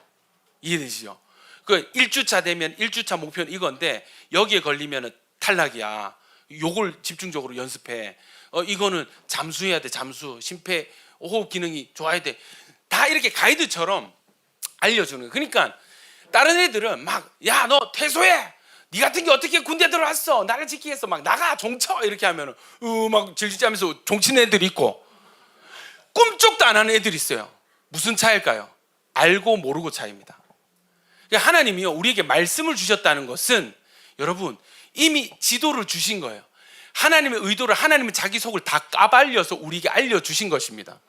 이해되시죠? 그 1주차 되면 1주차 목표는 이건데 여기에 걸리면 탈락이야. 요걸 집중적으로 연습해. 이거는 잠수해야 돼. 잠수, 심폐, 호흡 기능이 좋아야 돼. 다 이렇게 가이드처럼 알려주는 거예요. 그러니까 다른 애들은 막 야 너 퇴소해. 네 같은 게 어떻게 군대 들어왔어? 나를 지키기 위해서 막 나가 종쳐 이렇게 하면은 막 질질짜면서 종치는 애들이 있고 꿈쩍도 안 하는 애들이 있어요. 무슨 차일까요? 알고 모르고 차이입니다. 그러니까 하나님이요 우리에게 말씀을 주셨다는 것은 여러분 이미 지도를 주신 거예요. 하나님의 의도를 하나님은 자기 속을 다 까발려서 우리에게 알려주신 것입니다.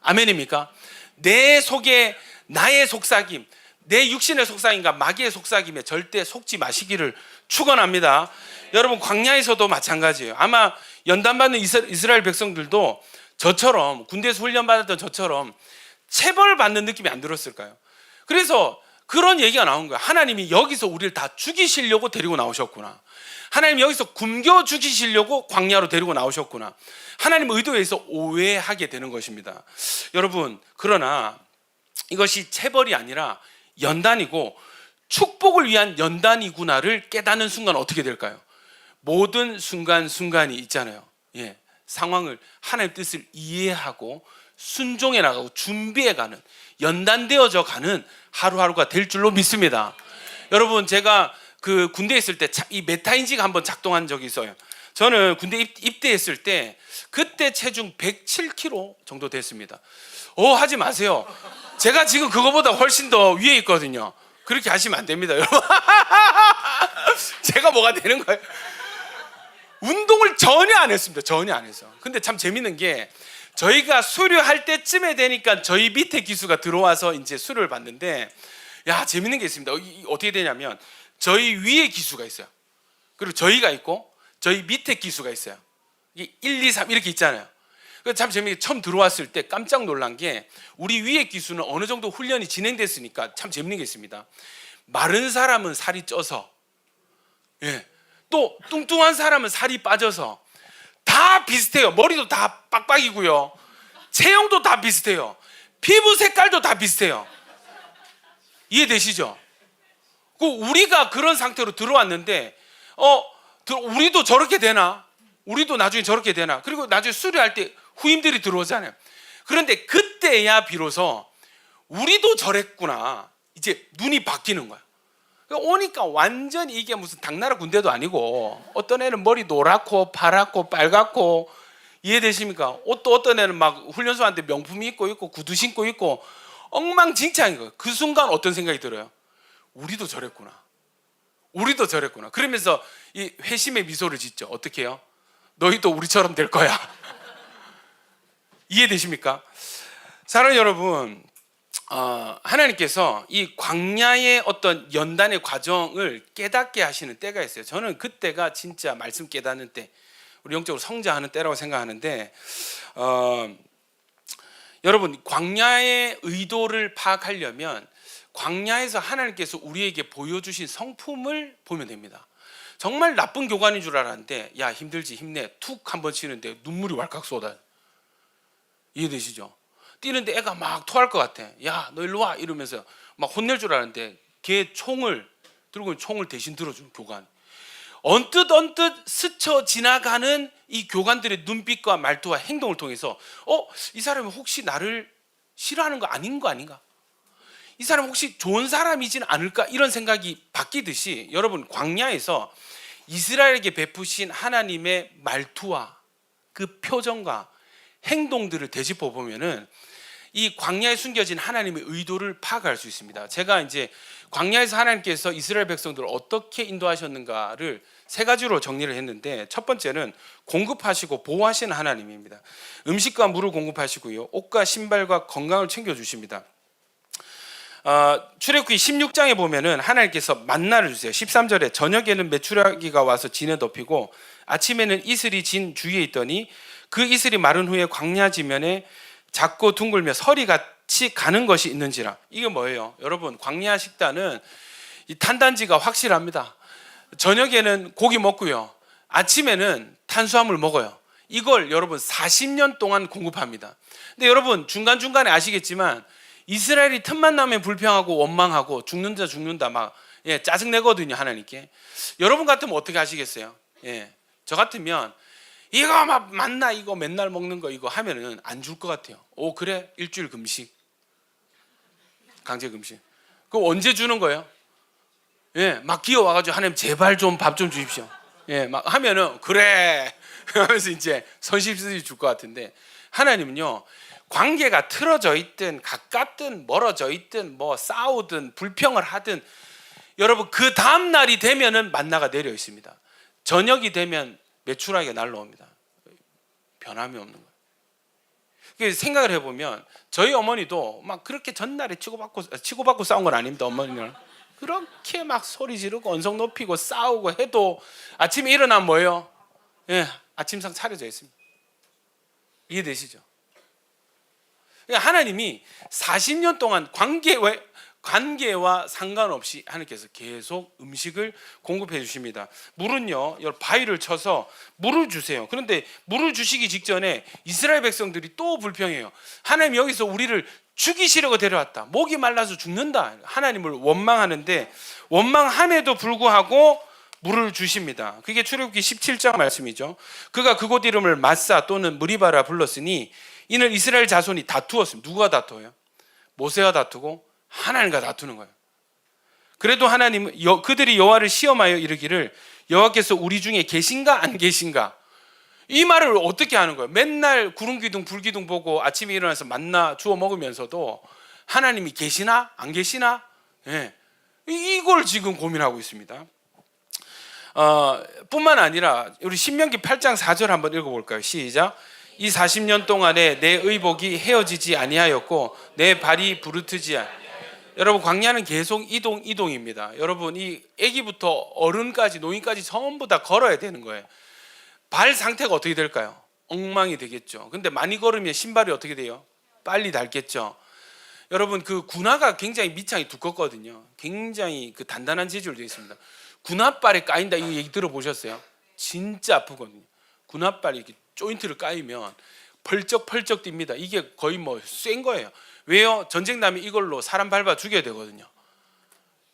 아멘입니까? 내 속에 나의 속삭임, 내 육신의 속삭임과 마귀의 속삭임에 절대 속지 마시기를 축원합니다. 여러분 광야에서도 마찬가지예요. 아마 연단받는 이스라엘 백성들도 저처럼 군대에서 훈련받았던 저처럼 체벌받는 느낌이 안 들었을까요? 그래서 그런 얘기가 나온 거예요. 하나님이 여기서 우리를 다 죽이시려고 데리고 나오셨구나. 하나님 여기서 굶겨 죽이시려고 광야로 데리고 나오셨구나. 하나님 의도에 의해서 오해하게 되는 것입니다. 여러분 그러나 이것이 체벌이 아니라 연단이고 축복을 위한 연단이구나를 깨닫는 순간 어떻게 될까요? 모든 순간순간이 있잖아요. 상황을 하나님의 뜻을 이해하고 순종해 나가고 준비해가는 연단되어져 가는 하루하루가 될 줄로 믿습니다. 여러분 제가 그 군대에 있을 때 이 메타인지가 한번 작동한 적이 있어요. 저는 군대 입대했을 때 그때 체중 107kg 정도 됐습니다. 하지 마세요. 제가 지금 그거보다 훨씬 더 위에 있거든요. 그렇게 하시면 안 됩니다, 여러분. 제가 뭐가 되는 거예요? 운동을 전혀 안 했습니다. 전혀 안 했어. 근데 참 재밌는 게 저희가 수료할 때쯤에 되니까 저희 밑에 기수가 들어와서 이제 수료를 받는데 재밌는 게 있습니다. 어떻게 되냐면 저희 위에 기수가 있어요. 그리고 저희가 있고 저희 밑에 기수가 있어요. 이게 1, 2, 3 이렇게 있잖아요. 참 재밌게 처음 들어왔을 때 깜짝 놀란 게 우리 위에 기수는 어느 정도 훈련이 진행됐으니까 참 재밌는 게 있습니다. 마른 사람은 살이 쪄서 또 뚱뚱한 사람은 살이 빠져서 다 비슷해요. 머리도 다 빡빡이고요. 체형도 다 비슷해요. 피부 색깔도 다 비슷해요. 이해되시죠? 우리가 그런 상태로 들어왔는데 우리도 저렇게 되나? 우리도 나중에 저렇게 되나? 그리고 나중에 수료할 때 후임들이 들어오잖아요. 그런데 그때야 비로소 우리도 저랬구나. 이제 눈이 바뀌는 거야. 오니까 완전 이게 무슨 당나라 군대도 아니고, 어떤 애는 머리 노랗고 파랗고 빨갛고, 이해되십니까? 옷도 어떤 애는 막 훈련소한테 명품 입고 구두 신고 있고 엉망진창인 거예요. 그 순간 어떤 생각이 들어요? 우리도 저랬구나. 우리도 저랬구나. 그러면서 이 회심의 미소를 짓죠. 어떻게 해요? 너희도 우리처럼 될 거야. 이해되십니까? 사랑하는 여러분, 하나님께서 이 광야의 어떤 연단의 과정을 깨닫게 하시는 때가 있어요. 저는 그때가 진짜 말씀 깨닫는 때, 우리 영적으로 성장하는 때라고 생각하는데, 여러분, 광야의 의도를 파악하려면 광야에서 하나님께서 우리에게 보여주신 성품을 보면 됩니다. 정말 나쁜 교관인 줄 알았는데, 야 힘들지 힘내, 툭 한번 치는데 눈물이 왈칵 쏟아요. 이해되시죠? 뛰는데 애가 막 토할 것 같아. 야 너 일로 와 이러면서 막 혼낼 줄 알았는데, 걔 총을 들고 총을 대신 들어주는 교관. 언뜻 스쳐 지나가는 이 교관들의 눈빛과 말투와 행동을 통해서 이 사람이 혹시 나를 싫어하는 거 아닌가? 이 사람 혹시 좋은 사람이진 않을까? 이런 생각이 바뀌듯이, 여러분, 광야에서 이스라엘에게 베푸신 하나님의 말투와 그 표정과 행동들을 되짚어 보면은 이 광야에 숨겨진 하나님의 의도를 파악할 수 있습니다. 제가 이제 광야에서 하나님께서 이스라엘 백성들을 어떻게 인도하셨는가를 세 가지로 정리를 했는데, 첫 번째는 공급하시고 보호하시는 하나님입니다. 음식과 물을 공급하시고요, 옷과 신발과 건강을 챙겨주십니다. 출애굽기 16장에 보면은 하나님께서 만나를 주세요. 13절에 저녁에는 메추라기가 와서 진에 덮이고 아침에는 이슬이 진 주위에 있더니 그 이슬이 마른 후에 광야 지면에 작고 둥글며 서리 같이 가는 것이 있는지라. 이게 뭐예요? 여러분, 광야 식단은 이 탄단지가 확실합니다. 저녁에는 고기 먹고요, 아침에는 탄수화물 먹어요. 이걸 여러분 40년 동안 공급합니다. 근데 여러분, 중간중간에 아시겠지만 이스라엘이 틈만 나면 불평하고 원망하고 죽는다 막 짜증내거든요, 하나님께. 여러분 같으면 어떻게 하시겠어요? 저 같으면 이거 막 만나 이거 맨날 먹는 거 이거 하면은 안 줄 것 같아요. 오 그래? 일주일 금식, 강제 금식. 그럼 언제 주는 거예요? 막 기어와가지고 하나님 제발 좀 밥 좀 주십시오. 막 하면은 그래 하면서 이제 선심쓰지 줄 것 같은데, 하나님은요, 관계가 틀어져 있든 가깝든 멀어져 있든 뭐 싸우든 불평을 하든, 여러분 그 다음 날이 되면은 만나가 내려 있습니다. 저녁이 되면 메추라기가 날라옵니다. 변함이 없는 거예요. 생각을 해보면 저희 어머니도 막 그렇게 전날에 치고받고 싸운 건 아닙니다. 어머니는 그렇게 막 소리 지르고 언성 높이고 싸우고 해도 아침에 일어나면 뭐예요? 아침상 차려져 있습니다. 이해되시죠? 하나님이 40년 동안 관계와 상관없이 하나님께서 계속 음식을 공급해 주십니다. 물은요, 바위를 쳐서 물을 주세요. 그런데 물을 주시기 직전에 이스라엘 백성들이 또 불평해요. 하나님 여기서 우리를 죽이시려고 데려왔다. 목이 말라서 죽는다. 하나님을 원망하는데, 원망함에도 불구하고 물을 주십니다. 그게 출애굽기 17장 말씀이죠. 그가 그곳 이름을 마사 또는 무리바라 불렀으니 이는 이스라엘 자손이 다투었습니다. 누가 다투어요? 모세와 다투고 하나님과 다투는 거예요. 그래도 하나님은 그들이 여호와를 시험하여 이르기를 여호와께서 우리 중에 계신가 안 계신가, 이 말을 어떻게 하는 거예요? 맨날 구름기둥 불기둥 보고 아침에 일어나서 만나 주워 먹으면서도 하나님이 계시나 안 계시나, 이걸 지금 고민하고 있습니다. 뿐만 아니라 우리 신명기 8장 4절 한번 읽어볼까요? 시작. 이 40년 동안에 내 의복이 헤어지지 아니하였고 내 발이 부르트지 여러분, 광야는 계속 이동입니다. 여러분, 이 아기부터 어른까지 노인까지 전부 다 걸어야 되는 거예요. 발 상태가 어떻게 될까요? 엉망이 되겠죠. 근데 많이 걸으면 신발이 어떻게 돼요? 빨리 닳겠죠. 여러분, 그 군화가 굉장히 밑창이 두껍거든요. 굉장히 그 단단한 재질로 되어 있습니다. 군화발에 까인다, 이 얘기 들어보셨어요? 진짜 아프거든요. 군화발이 이렇게 조인트를 까이면 펄쩍펄쩍 뜁니다. 이게 거의 뭐 센 거예요. 왜요? 전쟁 나면 이걸로 사람 밟아 죽여야 되거든요.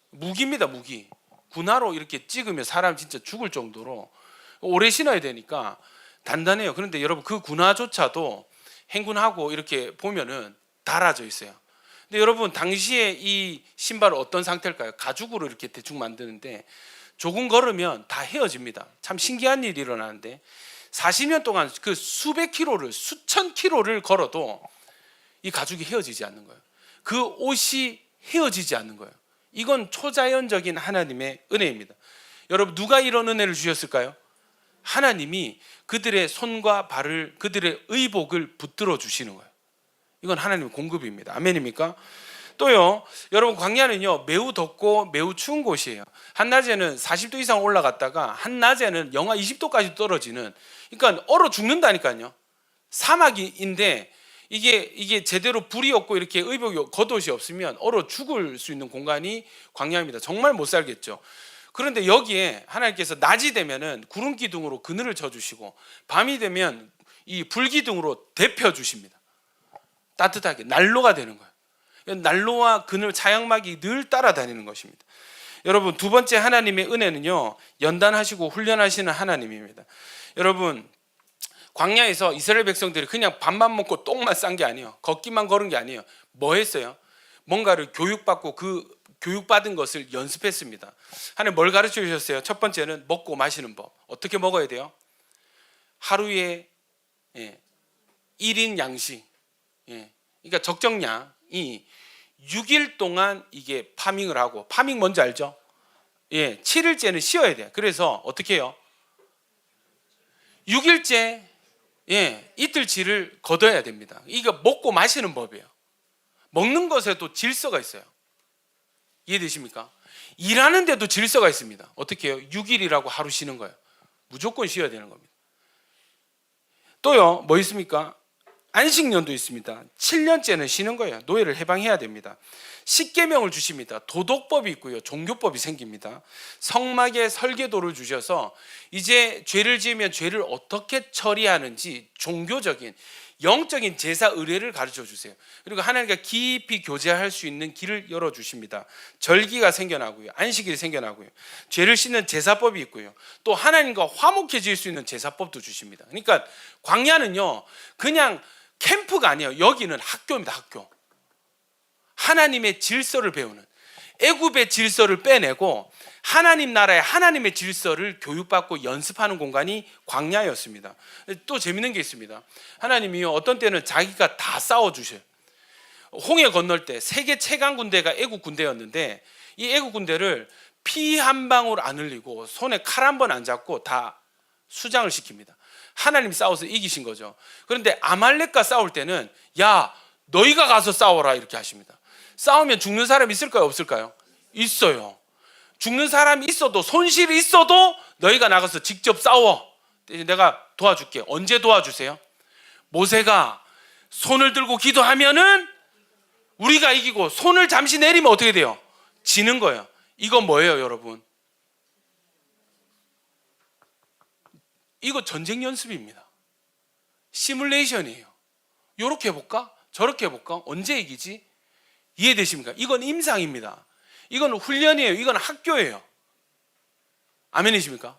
무기입니다, 무기. 군화로 이렇게 찍으면 사람 진짜 죽을 정도로 오래 신어야 되니까 단단해요. 그런데 여러분, 그 군화조차도 행군하고 이렇게 보면은 닳아져 있어요. 근데 근데 여러분 당시에 이 신발은 어떤 상태일까요? 가죽으로 이렇게 대충 만드는데 조금 걸으면 다 헤어집니다. 참 신기한 일이 일어나는데 40년 동안 그 수백 킬로를 수천 킬로를 걸어도 이 가죽이 헤어지지 않는 거예요. 그 옷이 헤어지지 않는 거예요. 이건 초자연적인 하나님의 은혜입니다. 여러분 누가 이런 은혜를 주셨을까요? 하나님이 그들의 손과 발을 그들의 의복을 붙들어 주시는 거예요. 이건 하나님의 공급입니다. 아멘입니까? 또요, 여러분 광야는요 매우 덥고 매우 추운 곳이에요. 한낮에는 40도 이상 올라갔다가 한낮에는 영하 20도까지 떨어지는, 그러니까 얼어 죽는다니까요. 사막인데 이게 제대로 불이 없고 이렇게 의복이 겉옷이 없으면 얼어 죽을 수 있는 공간이 광야입니다. 정말 못 살겠죠. 그런데 여기에 하나님께서 낮이 되면은 구름 기둥으로 그늘을 쳐주시고 밤이 되면 이 불기둥으로 데펴 주십니다. 따뜻하게 난로가 되는 거예요. 난로와 그늘 차양막이 늘 따라다니는 것입니다. 여러분 두 번째 하나님의 은혜는요 연단하시고 훈련하시는 하나님입니다. 여러분 광야에서 이스라엘 백성들이 그냥 밥만 먹고 똥만 싼 게 아니에요. 걷기만 걸은 게 아니에요. 뭐 했어요? 뭔가를 교육받고 그 교육받은 것을 연습했습니다. 하나님 뭘 가르쳐 주셨어요? 첫 번째는 먹고 마시는 법. 어떻게 먹어야 돼요? 하루에 1인 양식, 그러니까 적정량이 6일 동안 이게 파밍을 하고, 파밍 뭔지 알죠? 7일째는 쉬어야 돼요. 그래서 어떻게 해요? 6일째 이틀치를 거둬야 됩니다. 이거 먹고 마시는 법이에요. 먹는 것에도 질서가 있어요. 이해되십니까? 일하는데도 질서가 있습니다. 어떻게 해요? 6일이라고 하루 쉬는 거예요. 무조건 쉬어야 되는 겁니다. 또요 뭐 있습니까? 안식년도 있습니다. 7년째는 쉬는 거예요. 노예를 해방해야 됩니다. 십계명을 주십니다. 도덕법이 있고요. 종교법이 생깁니다. 성막에 설계도를 주셔서 이제 죄를 지으면 죄를 어떻게 처리하는지 종교적인 영적인 제사 의례를 가르쳐 주세요. 그리고 하나님과 깊이 교제할 수 있는 길을 열어주십니다. 절기가 생겨나고요. 안식일이 생겨나고요. 죄를 씻는 제사법이 있고요. 또 하나님과 화목해질 수 있는 제사법도 주십니다. 그러니까 광야는요 그냥 캠프가 아니에요. 여기는 학교입니다. 학교. 하나님의 질서를 배우는, 애굽의 질서를 빼내고 하나님 나라의 하나님의 질서를 교육받고 연습하는 공간이 광야였습니다. 또 재밌는 게 있습니다. 하나님이 어떤 때는 자기가 다 싸워주셔요. 홍해 건널 때 세계 최강 군대가 애굽 군대였는데 이 애굽 군대를 피 한 방울 안 흘리고 손에 칼 한 번 안 잡고 다 수장을 시킵니다. 하나님 싸워서 이기신 거죠. 그런데 아말렉과 싸울 때는 야 너희가 가서 싸워라 이렇게 하십니다. 싸우면 죽는 사람이 있을까요? 없을까요? 있어요. 죽는 사람이 있어도 손실이 있어도 너희가 나가서 직접 싸워. 내가 도와줄게. 언제 도와주세요? 모세가 손을 들고 기도하면은 우리가 이기고 손을 잠시 내리면 어떻게 돼요? 지는 거예요. 이건 뭐예요 여러분? 이거 전쟁 연습입니다. 시뮬레이션이에요. 이렇게 해볼까? 저렇게 해볼까? 언제 이기지? 이해되십니까? 이건 임상입니다. 이건 훈련이에요. 이건 학교예요. 아멘이십니까?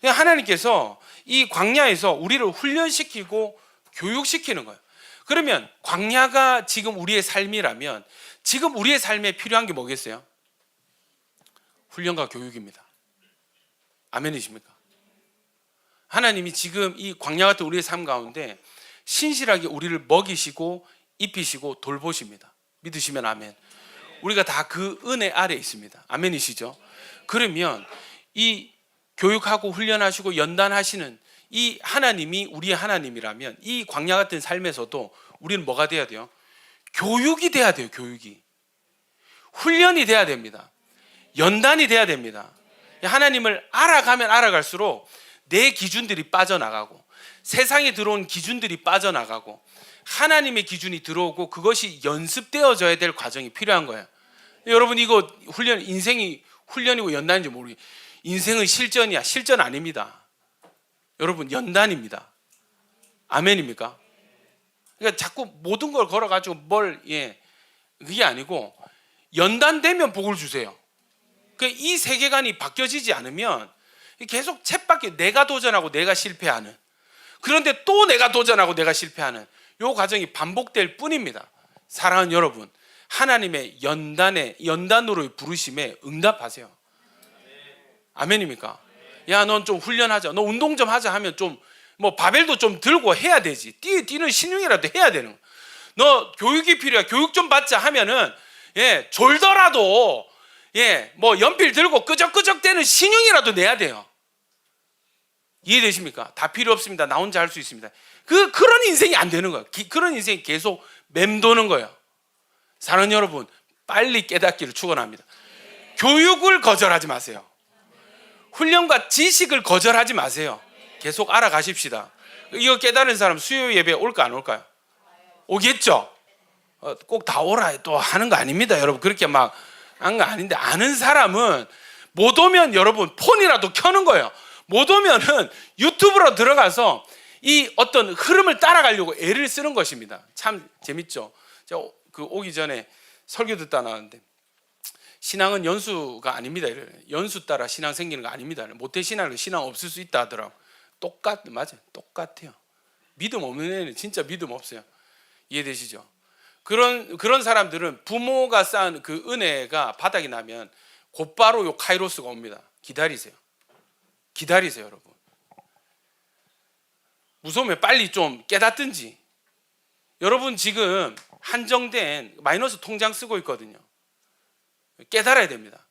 하나님께서 이 광야에서 우리를 훈련시키고 교육시키는 거예요. 그러면 광야가 지금 우리의 삶이라면 지금 우리의 삶에 필요한 게 뭐겠어요? 훈련과 교육입니다. 아멘이십니까? 하나님이 지금 이 광야 같은 우리의 삶 가운데 신실하게 우리를 먹이시고 입히시고 돌보십니다. 믿으시면 아멘. 우리가 다 그 은혜 아래 있습니다. 아멘이시죠? 그러면 이 교육하고 훈련하시고 연단하시는 이 하나님이 우리의 하나님이라면 이 광야 같은 삶에서도 우리는 뭐가 돼야 돼요? 교육이 돼야 돼요. 교육이. 훈련이 돼야 됩니다. 연단이 돼야 됩니다. 하나님을 알아가면 알아갈수록 내 기준들이 빠져나가고 세상에 들어온 기준들이 빠져나가고 하나님의 기준이 들어오고 그것이 연습되어져야 될 과정이 필요한 거예요. 여러분 이거 훈련, 인생이 훈련이고 연단인지 모르겠어요. 인생은 실전이야. 실전 아닙니다. 여러분 연단입니다. 아멘입니까? 그러니까 자꾸 모든 걸 걸어가지고 그게 아니고 연단되면 복을 주세요. 이 세계관이 바뀌어지지 않으면 계속 쳇바퀴 내가 도전하고 내가 실패하는, 그런데 또 내가 도전하고 내가 실패하는 이 과정이 반복될 뿐입니다. 사랑하는 여러분, 하나님의 연단으로의 부르심에 응답하세요. 아멘입니까? 야, 넌 좀 훈련하자, 너 운동 좀 하자 하면 좀 뭐 바벨도 좀 들고 해야 되지. 뛰는 신용이라도 해야 되는 거야. 너 교육이 필요해, 교육 좀 받자 하면은 졸더라도 뭐 연필 들고 끄적끄적대는 신용이라도 내야 돼요. 이해되십니까? 다 필요 없습니다. 나 혼자 할 수 있습니다. 그런 인생이 안 되는 거예요. 그런 인생이 계속 맴도는 거예요. 사랑하는 여러분, 빨리 깨닫기를 축원합니다. 교육을 거절하지 마세요. 훈련과 지식을 거절하지 마세요. 계속 알아가십시다. 이거 깨달은 사람 수요 예배 올까 안 올까요? 오겠죠? 꼭 다 오라 또 하는 거 아닙니다. 여러분 그렇게 막 한 거 아닌데, 아는 사람은 못 오면 여러분 폰이라도 켜는 거예요. 못 오면은 유튜브로 들어가서 이 어떤 흐름을 따라가려고 애를 쓰는 것입니다. 참 재밌죠? 제가 그 오기 전에 설교 듣다 나왔는데, 신앙은 연수가 아닙니다. 연수 따라 신앙 생기는 거 아닙니다. 모태 신앙은 신앙 없을 수 있다 하더라고. 맞아요. 똑같아요. 믿음 없는 애는 진짜 믿음 없어요. 이해되시죠? 그런 사람들은 부모가 쌓은 그 은혜가 바닥이 나면 곧바로 요 카이로스가 옵니다. 기다리세요. 여러분. 무서우면 빨리 좀 깨닫든지. 여러분 지금 한정된 마이너스 통장 쓰고 있거든요. 깨달아야 됩니다.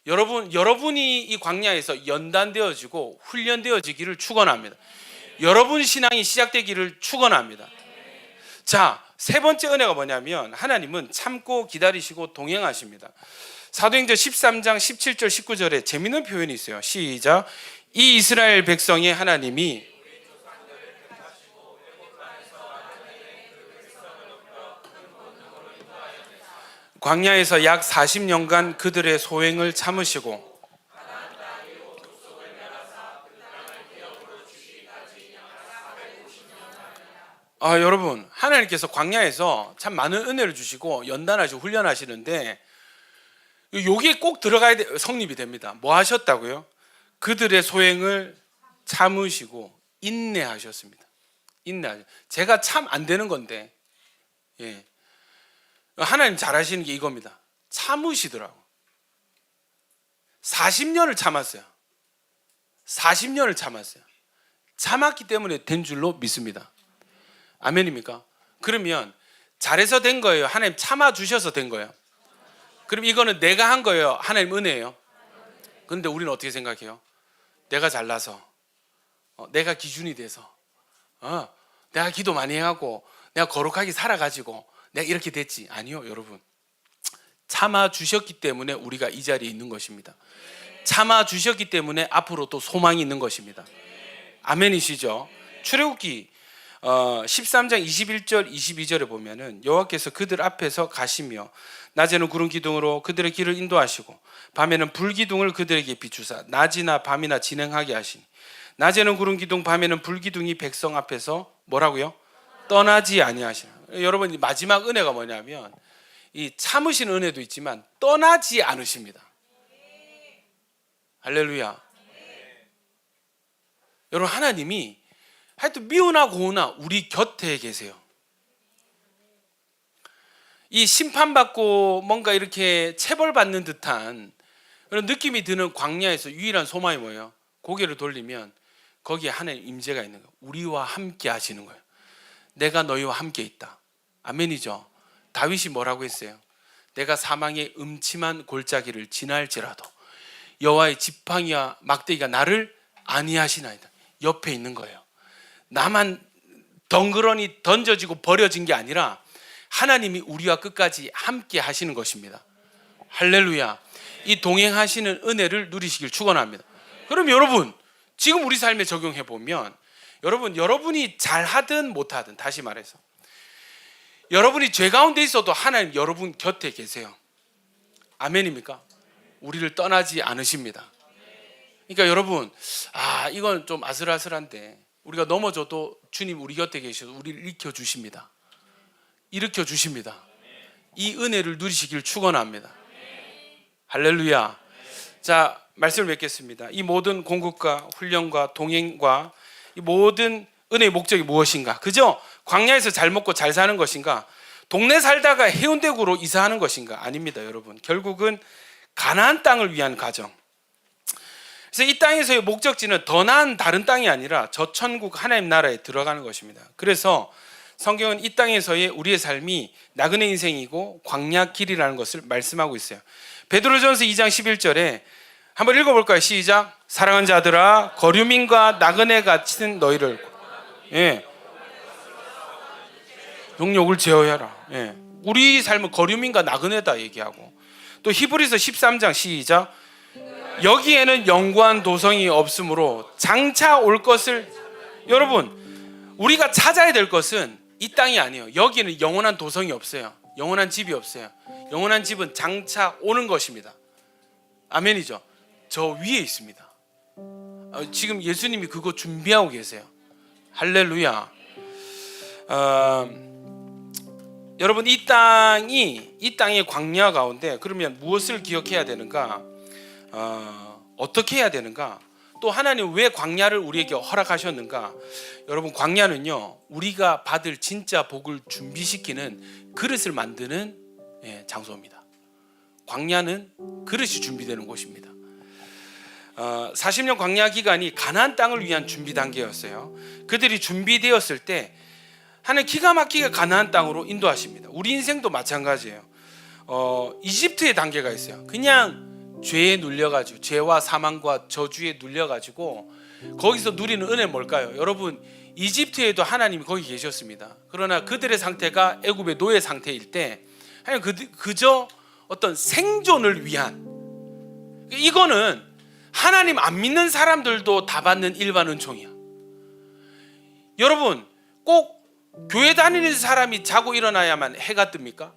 여러분이 이 광야에서 연단되어지고 훈련되어지기를 축원합니다. 여러분 신앙이 시작되기를 축원합니다. 자, 세 번째 은혜가 뭐냐면 하나님은 참고 기다리시고 동행하십니다. 사도행전 13장 17절 19절에 재미있는 표현이 있어요. 시작. 이 이스라엘 백성의 하나님이 광야에서 약 40년간 그들의 소행을 참으시고 여러분, 하나님께서 광야에서 참 많은 은혜를 주시고 연단하시고 훈련하시는데 여기에 꼭 들어가야 성립이 됩니다. 뭐 하셨다고요? 그들의 소행을 참으시고 인내하셨습니다. 제가 참 안 되는 건데 하나님 잘하시는 게 이겁니다. 참으시더라고. 40년을 참았어요. 40년을 참았어요. 참았기 때문에 된 줄로 믿습니다. 아멘입니까? 그러면 잘해서 된 거예요? 하나님 참아주셔서 된 거예요? 그럼 이거는 내가 한 거예요? 하나님 은혜예요? 그런데 우리는 어떻게 생각해요? 내가 잘나서 내가 기준이 돼서 내가 기도 많이 하고 내가 거룩하게 살아가지고 내가 이렇게 됐지. 아니요, 여러분. 참아주셨기 때문에 우리가 이 자리에 있는 것입니다. 참아주셨기 때문에 앞으로 또 소망이 있는 것입니다. 아멘이시죠? 출애굽기 13장 21절 22절에 보면은 여호와께서 그들 앞에서 가시며 낮에는 구름 기둥으로 그들의 길을 인도하시고 밤에는 불 기둥을 그들에게 비추사 낮이나 밤이나 진행하게 하시니 낮에는 구름 기둥 밤에는 불 기둥이 백성 앞에서 뭐라고요? 떠나지 아니하시나. 여러분, 마지막 은혜가 뭐냐면 이 참으시는 은혜도 있지만 떠나지 않으십니다. 할렐루야. 여러분, 하나님이 하여튼 미우나 고우나 우리 곁에 계세요. 이 심판받고 뭔가 이렇게 체벌받는 듯한 그런 느낌이 드는 광야에서 유일한 소망이 뭐예요? 고개를 돌리면 거기에 하나님 임재가 있는 거예요. 우리와 함께 하시는 거예요. 내가 너희와 함께 있다. 아멘이죠. 다윗이 뭐라고 했어요? 내가 사망의 음침한 골짜기를 지날지라도 여호와의 지팡이와 막대기가 나를 안위하시나이다. 옆에 있는 거예요. 나만 덩그러니 던져지고 버려진 게 아니라 하나님이 우리와 끝까지 함께 하시는 것입니다. 할렐루야. 이 동행하시는 은혜를 누리시길 축원합니다. 그럼 여러분, 지금 우리 삶에 적용해 보면 여러분이 잘하든 못하든, 다시 말해서 여러분이 죄 가운데 있어도 하나님 여러분 곁에 계세요. 아멘입니까? 우리를 떠나지 않으십니다. 그러니까 여러분, 이건 좀 아슬아슬한데 우리가 넘어져도 주님 우리 곁에 계셔서 우리를 일으켜 주십니다. 이 은혜를 누리시길 축원합니다. 할렐루야. 자, 말씀을 맺겠습니다. 이 모든 공급과 훈련과 동행과 이 모든 은혜의 목적이 무엇인가? 그죠? 광야에서 잘 먹고 잘 사는 것인가? 동네 살다가 해운대구로 이사하는 것인가? 아닙니다, 여러분. 결국은 가나안 땅을 위한 가정. 그래서 이 땅에서의 목적지는 더 나은 다른 땅이 아니라 저 천국 하나님 나라에 들어가는 것입니다. 그래서 성경은 이 땅에서의 우리의 삶이 나그네 인생이고 광야 길이라는 것을 말씀하고 있어요. 베드로전서 2장 11절에 한번 읽어볼까요? 시작. 사랑하는 자들아, 거류민과 나그네 같은 너희를 영욕을 제어해라. 우리 삶은 거류민과 나그네다 얘기하고, 또 히브리서 13장 시작. 여기에는 영구한 도성이 없으므로 장차 올 것을, 여러분 우리가 찾아야 될 것은 이 땅이 아니에요. 여기는 영원한 도성이 없어요. 영원한 집이 없어요. 영원한 집은 장차 오는 것입니다. 아멘이죠. 저 위에 있습니다. 지금 예수님이 그거 준비하고 계세요. 할렐루야. 여러분 이 땅의 광야 가운데 그러면 무엇을 기억해야 되는가? 어떻게 해야 되는가? 또 하나님 왜 광야를 우리에게 허락하셨는가? 여러분 광야는요, 우리가 받을 진짜 복을 준비시키는 그릇을 만드는 장소입니다. 광야는 그릇이 준비되는 곳입니다. 40년 광야 기간이 가나안 땅을 위한 준비 단계였어요. 그들이 준비되었을 때 하나님 기가 막히게 가나안 땅으로 인도하십니다. 우리 인생도 마찬가지예요. 이집트의 단계가 있어요. 그냥 죄에 눌려가지고, 죄와 사망과 저주에 눌려가지고 거기서 누리는 은혜 뭘까요? 여러분 이집트에도 하나님이 거기 계셨습니다. 그러나 그들의 상태가 애굽의 노예 상태일 때 하나님 그저 어떤 생존을 위한, 이거는 하나님 안 믿는 사람들도 다 받는 일반 은총이야. 여러분 꼭 교회 다니는 사람이 자고 일어나야만 해가 뜹니까?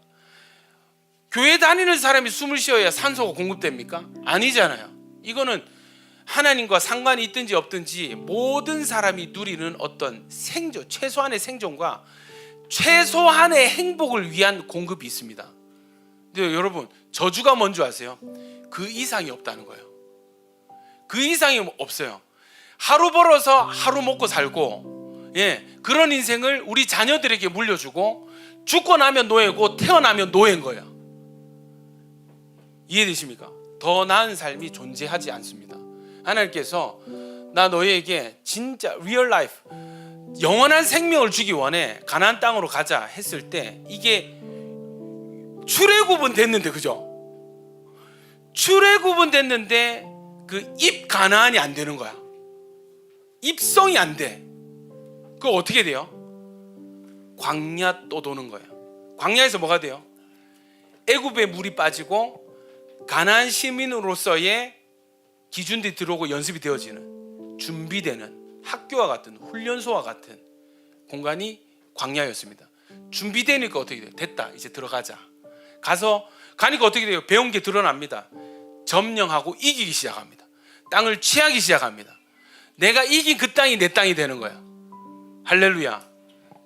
교회 다니는 사람이 숨을 쉬어야 산소가 공급됩니까? 아니잖아요. 이거는 하나님과 상관이 있든지 없든지 모든 사람이 누리는 어떤 생존, 최소한의 생존과 최소한의 행복을 위한 공급이 있습니다. 근데 여러분 저주가 뭔지 아세요? 그 이상이 없다는 거예요. 그 이상이 없어요. 하루 벌어서 하루 먹고 살고, 그런 인생을 우리 자녀들에게 물려주고, 죽고 나면 노예고 태어나면 노예인 거예요. 이해되십니까? 더 나은 삶이 존재하지 않습니다. 하나님께서 나 너희에게 진짜 real life, 영원한 생명을 주기 원해, 가나안 땅으로 가자 했을 때 이게 출애굽은 됐는데, 그죠? 출애굽은 됐는데 그 입 가나안이 안 되는 거야. 입성이 안 돼. 그거 어떻게 돼요? 광야 또 도는 거예요. 광야에서 뭐가 돼요? 애굽의 물이 빠지고 가나안 시민으로서의 기준들이 들어오고 연습이 되어지는, 준비되는 학교와 같은, 훈련소와 같은 공간이 광야였습니다. 준비되니까 어떻게 돼요? 됐다, 이제 들어가자. 가니까 어떻게 돼요? 배운 게 드러납니다. 점령하고 이기기 시작합니다. 땅을 취하기 시작합니다. 내가 이긴 그 땅이 내 땅이 되는 거야. 할렐루야.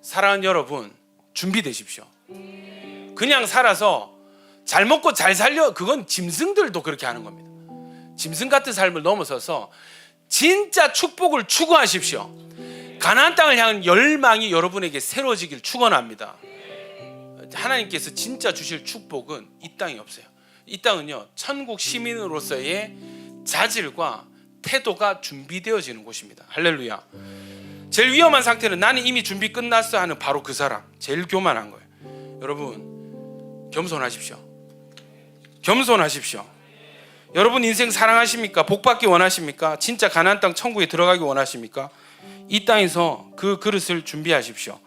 사랑하는 여러분, 준비되십시오. 그냥 살아서 잘 먹고 잘 살려, 그건 짐승들도 그렇게 하는 겁니다. 짐승 같은 삶을 넘어서서 진짜 축복을 추구하십시오. 가나안 땅을 향한 열망이 여러분에게 새로워지길 축원합니다. 하나님께서 진짜 주실 축복은 이 땅이 없어요. 이 땅은요, 천국 시민으로서의 자질과 태도가 준비되어지는 곳입니다. 할렐루야. 제일 위험한 상태는 나는 이미 준비 끝났어 하는 바로 그 사람, 제일 교만한 거예요. 여러분 겸손하십시오. 겸손하십시오. 여러분 인생 사랑하십니까? 복받기 원하십니까? 진짜 가나안 땅 천국에 들어가기 원하십니까? 이 땅에서 그 그릇을 준비하십시오.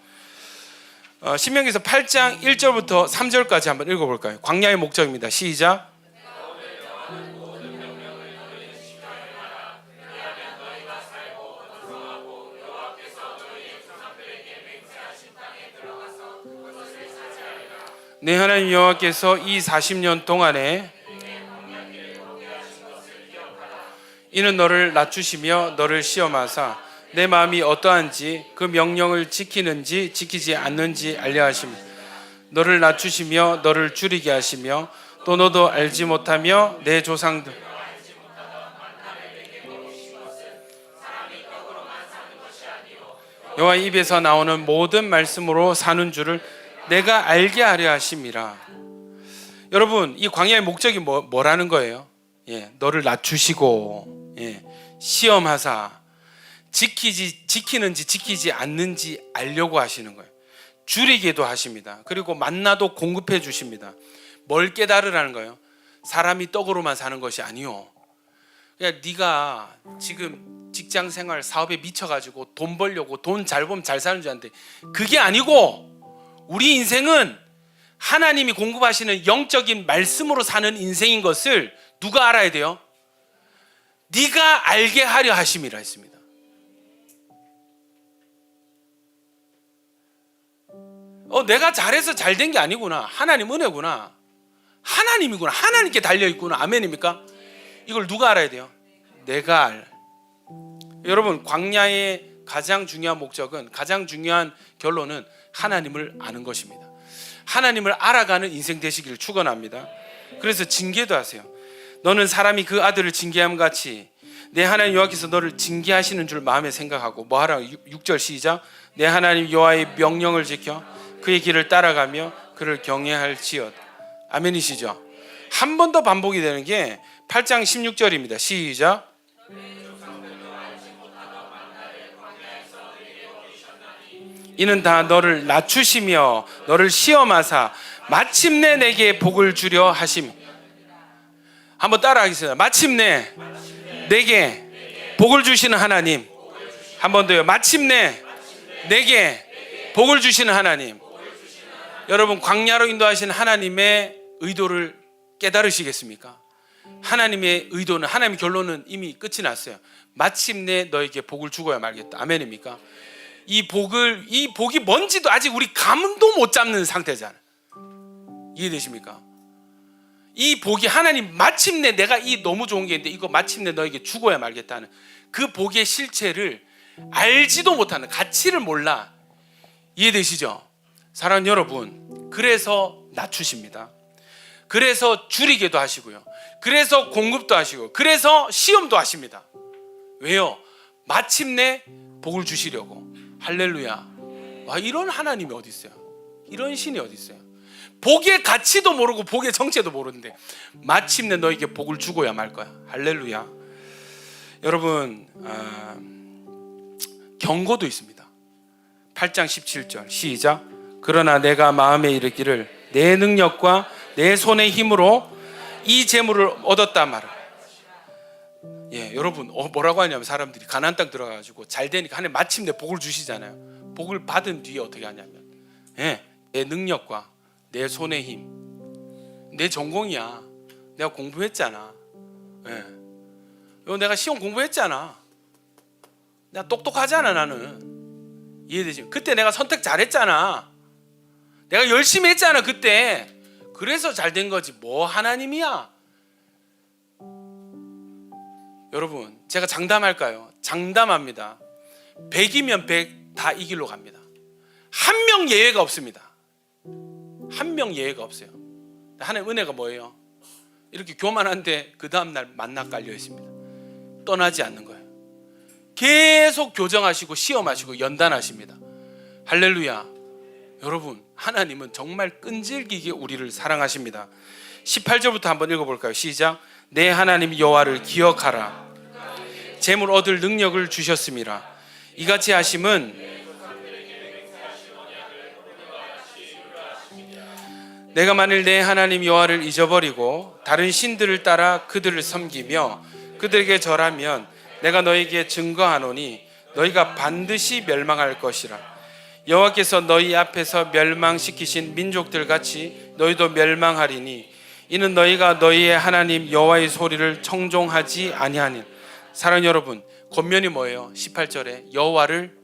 신명기서 8장 1절부터 3절까지 한번 읽어볼까요? 광야의 목적입니다. 시작. 내 하나님 여호와께서 이 40년 동안에 이는 너를 낮추시며 너를 시험하사 내 마음이 어떠한지 그 명령을 지키는지 지키지 않는지 알려 하십니다. 너를 낮추시며 너를 줄이게 하시며 또 너도 알지 못하며 내 조상들 여호와 입에서 나오는 모든 말씀으로 사는 줄을 내가 알게 하려 하심이라. 여러분, 이 광야의 목적이 뭐라는 거예요? 너를 낮추시고 시험하사 지키는지 지키지 않는지 알려고 하시는 거예요. 줄이게도 하십니다. 그리고 만나도 공급해 주십니다. 뭘 깨달으라는 거예요? 사람이 떡으로만 사는 것이 아니요. 그냥 네가 지금 직장생활 사업에 미쳐가지고 돈 벌려고 돈 잘 벌면 잘 사는 줄 아는데 그게 아니고, 우리 인생은 하나님이 공급하시는 영적인 말씀으로 사는 인생인 것을 누가 알아야 돼요? 네가 알게 하려 하심이라 했습니다. 내가 잘해서 잘 된 게 아니구나. 하나님 은혜구나. 하나님이구나. 하나님께 달려있구나. 아멘입니까? 이걸 누가 알아야 돼요? 내가 알. 여러분, 광야의 가장 중요한 목적은, 가장 중요한 결론은 하나님을 아는 것입니다. 하나님을 알아가는 인생 되시기를 축원합니다. 그래서 징계도 하세요. 너는 사람이 그 아들을 징계함 같이 내 하나님 여호와께서 너를 징계하시는 줄 마음에 생각하고 뭐 하라. 6절 시작. 내 하나님 여호와의 명령을 지켜 그의 길을 따라가며 그를 경외할지어다. 아멘이시죠? 한 번 더 반복이 되는 게 8장 16절입니다. 시작. 이는 다 너를 낮추시며 너를 시험하사 마침내 내게 복을 주려 하심. 한번 따라하겠습니다. 마침내 내게 복을 주시는 하나님. 한 번 더요. 마침내 내게 복을 주시는 하나님. 여러분, 광야로 인도하신 하나님의 의도를 깨달으시겠습니까? 하나님의 의도는, 하나님의 결론은 이미 끝이 났어요. 마침내 너에게 복을 주고야 말겠다. 아멘입니까? 이 복이 뭔지도 아직 우리 감도 못 잡는 상태잖아요. 이해되십니까? 이 복이 하나님 마침내 내가 이 너무 좋은 게 있는데 이거 마침내 너에게 주고야 말겠다는 그 복의 실체를 알지도 못하는, 가치를 몰라. 이해되시죠? 사랑하는 여러분, 그래서 낮추십니다. 그래서 줄이게도 하시고요. 그래서 공급도 하시고, 그래서 시험도 하십니다. 왜요? 마침내 복을 주시려고. 할렐루야. 와, 이런 하나님이 어디 있어요? 이런 신이 어디 있어요? 복의 가치도 모르고 복의 정체도 모르는데 마침내 너에게 복을 주고야 말 거야. 할렐루야. 여러분, 경고도 있습니다. 8장 17절 시작. 그러나 내가 마음에 이르기를 내 능력과 내 손의 힘으로 이 재물을 얻었다 말아. 여러분, 뭐라고 하냐면 사람들이 가나안 땅 들어가가지고 잘 되니까 하나님 마침내 복을 주시잖아요. 복을 받은 뒤에 어떻게 하냐면 내 능력과 내 손의 힘, 내 전공이야. 내가 공부했잖아. 내가 시험 공부했잖아. 내가 똑똑하잖아. 나는. 이해되지? 그때 내가 선택 잘했잖아. 내가 열심히 했잖아 그때. 그래서 잘 된 거지. 뭐 하나님이야. 여러분, 제가 장담할까요? 장담합니다. 100이면 100 다 이 길로 갑니다. 한 명 예외가 없습니다. 한 명 예외가 없어요. 하나님 은혜가 뭐예요? 이렇게 교만한데 그 다음날 만나 깔려 있습니다. 떠나지 않는 거예요. 계속 교정하시고 시험하시고 연단하십니다. 할렐루야. 여러분, 하나님은 정말 끈질기게 우리를 사랑하십니다. 18절부터 한번 읽어볼까요? 시작. 내 하나님 여호와를 기억하라. 재물 얻을 능력을 주셨음이라. 이같이 하심은 내가 만일 내 하나님 여호와를 잊어버리고 다른 신들을 따라 그들을 섬기며 그들에게 절하면 내가 너희에게 증거하노니 너희가 반드시 멸망할 것이라. 여호와께서 너희 앞에서 멸망시키신 민족들 같이 너희도 멸망하리니 이는 너희가 너희의 하나님 여호와의 소리를 청종하지 아니하니. 사랑하는 여러분, 권면이 뭐예요? 18절에 여호와를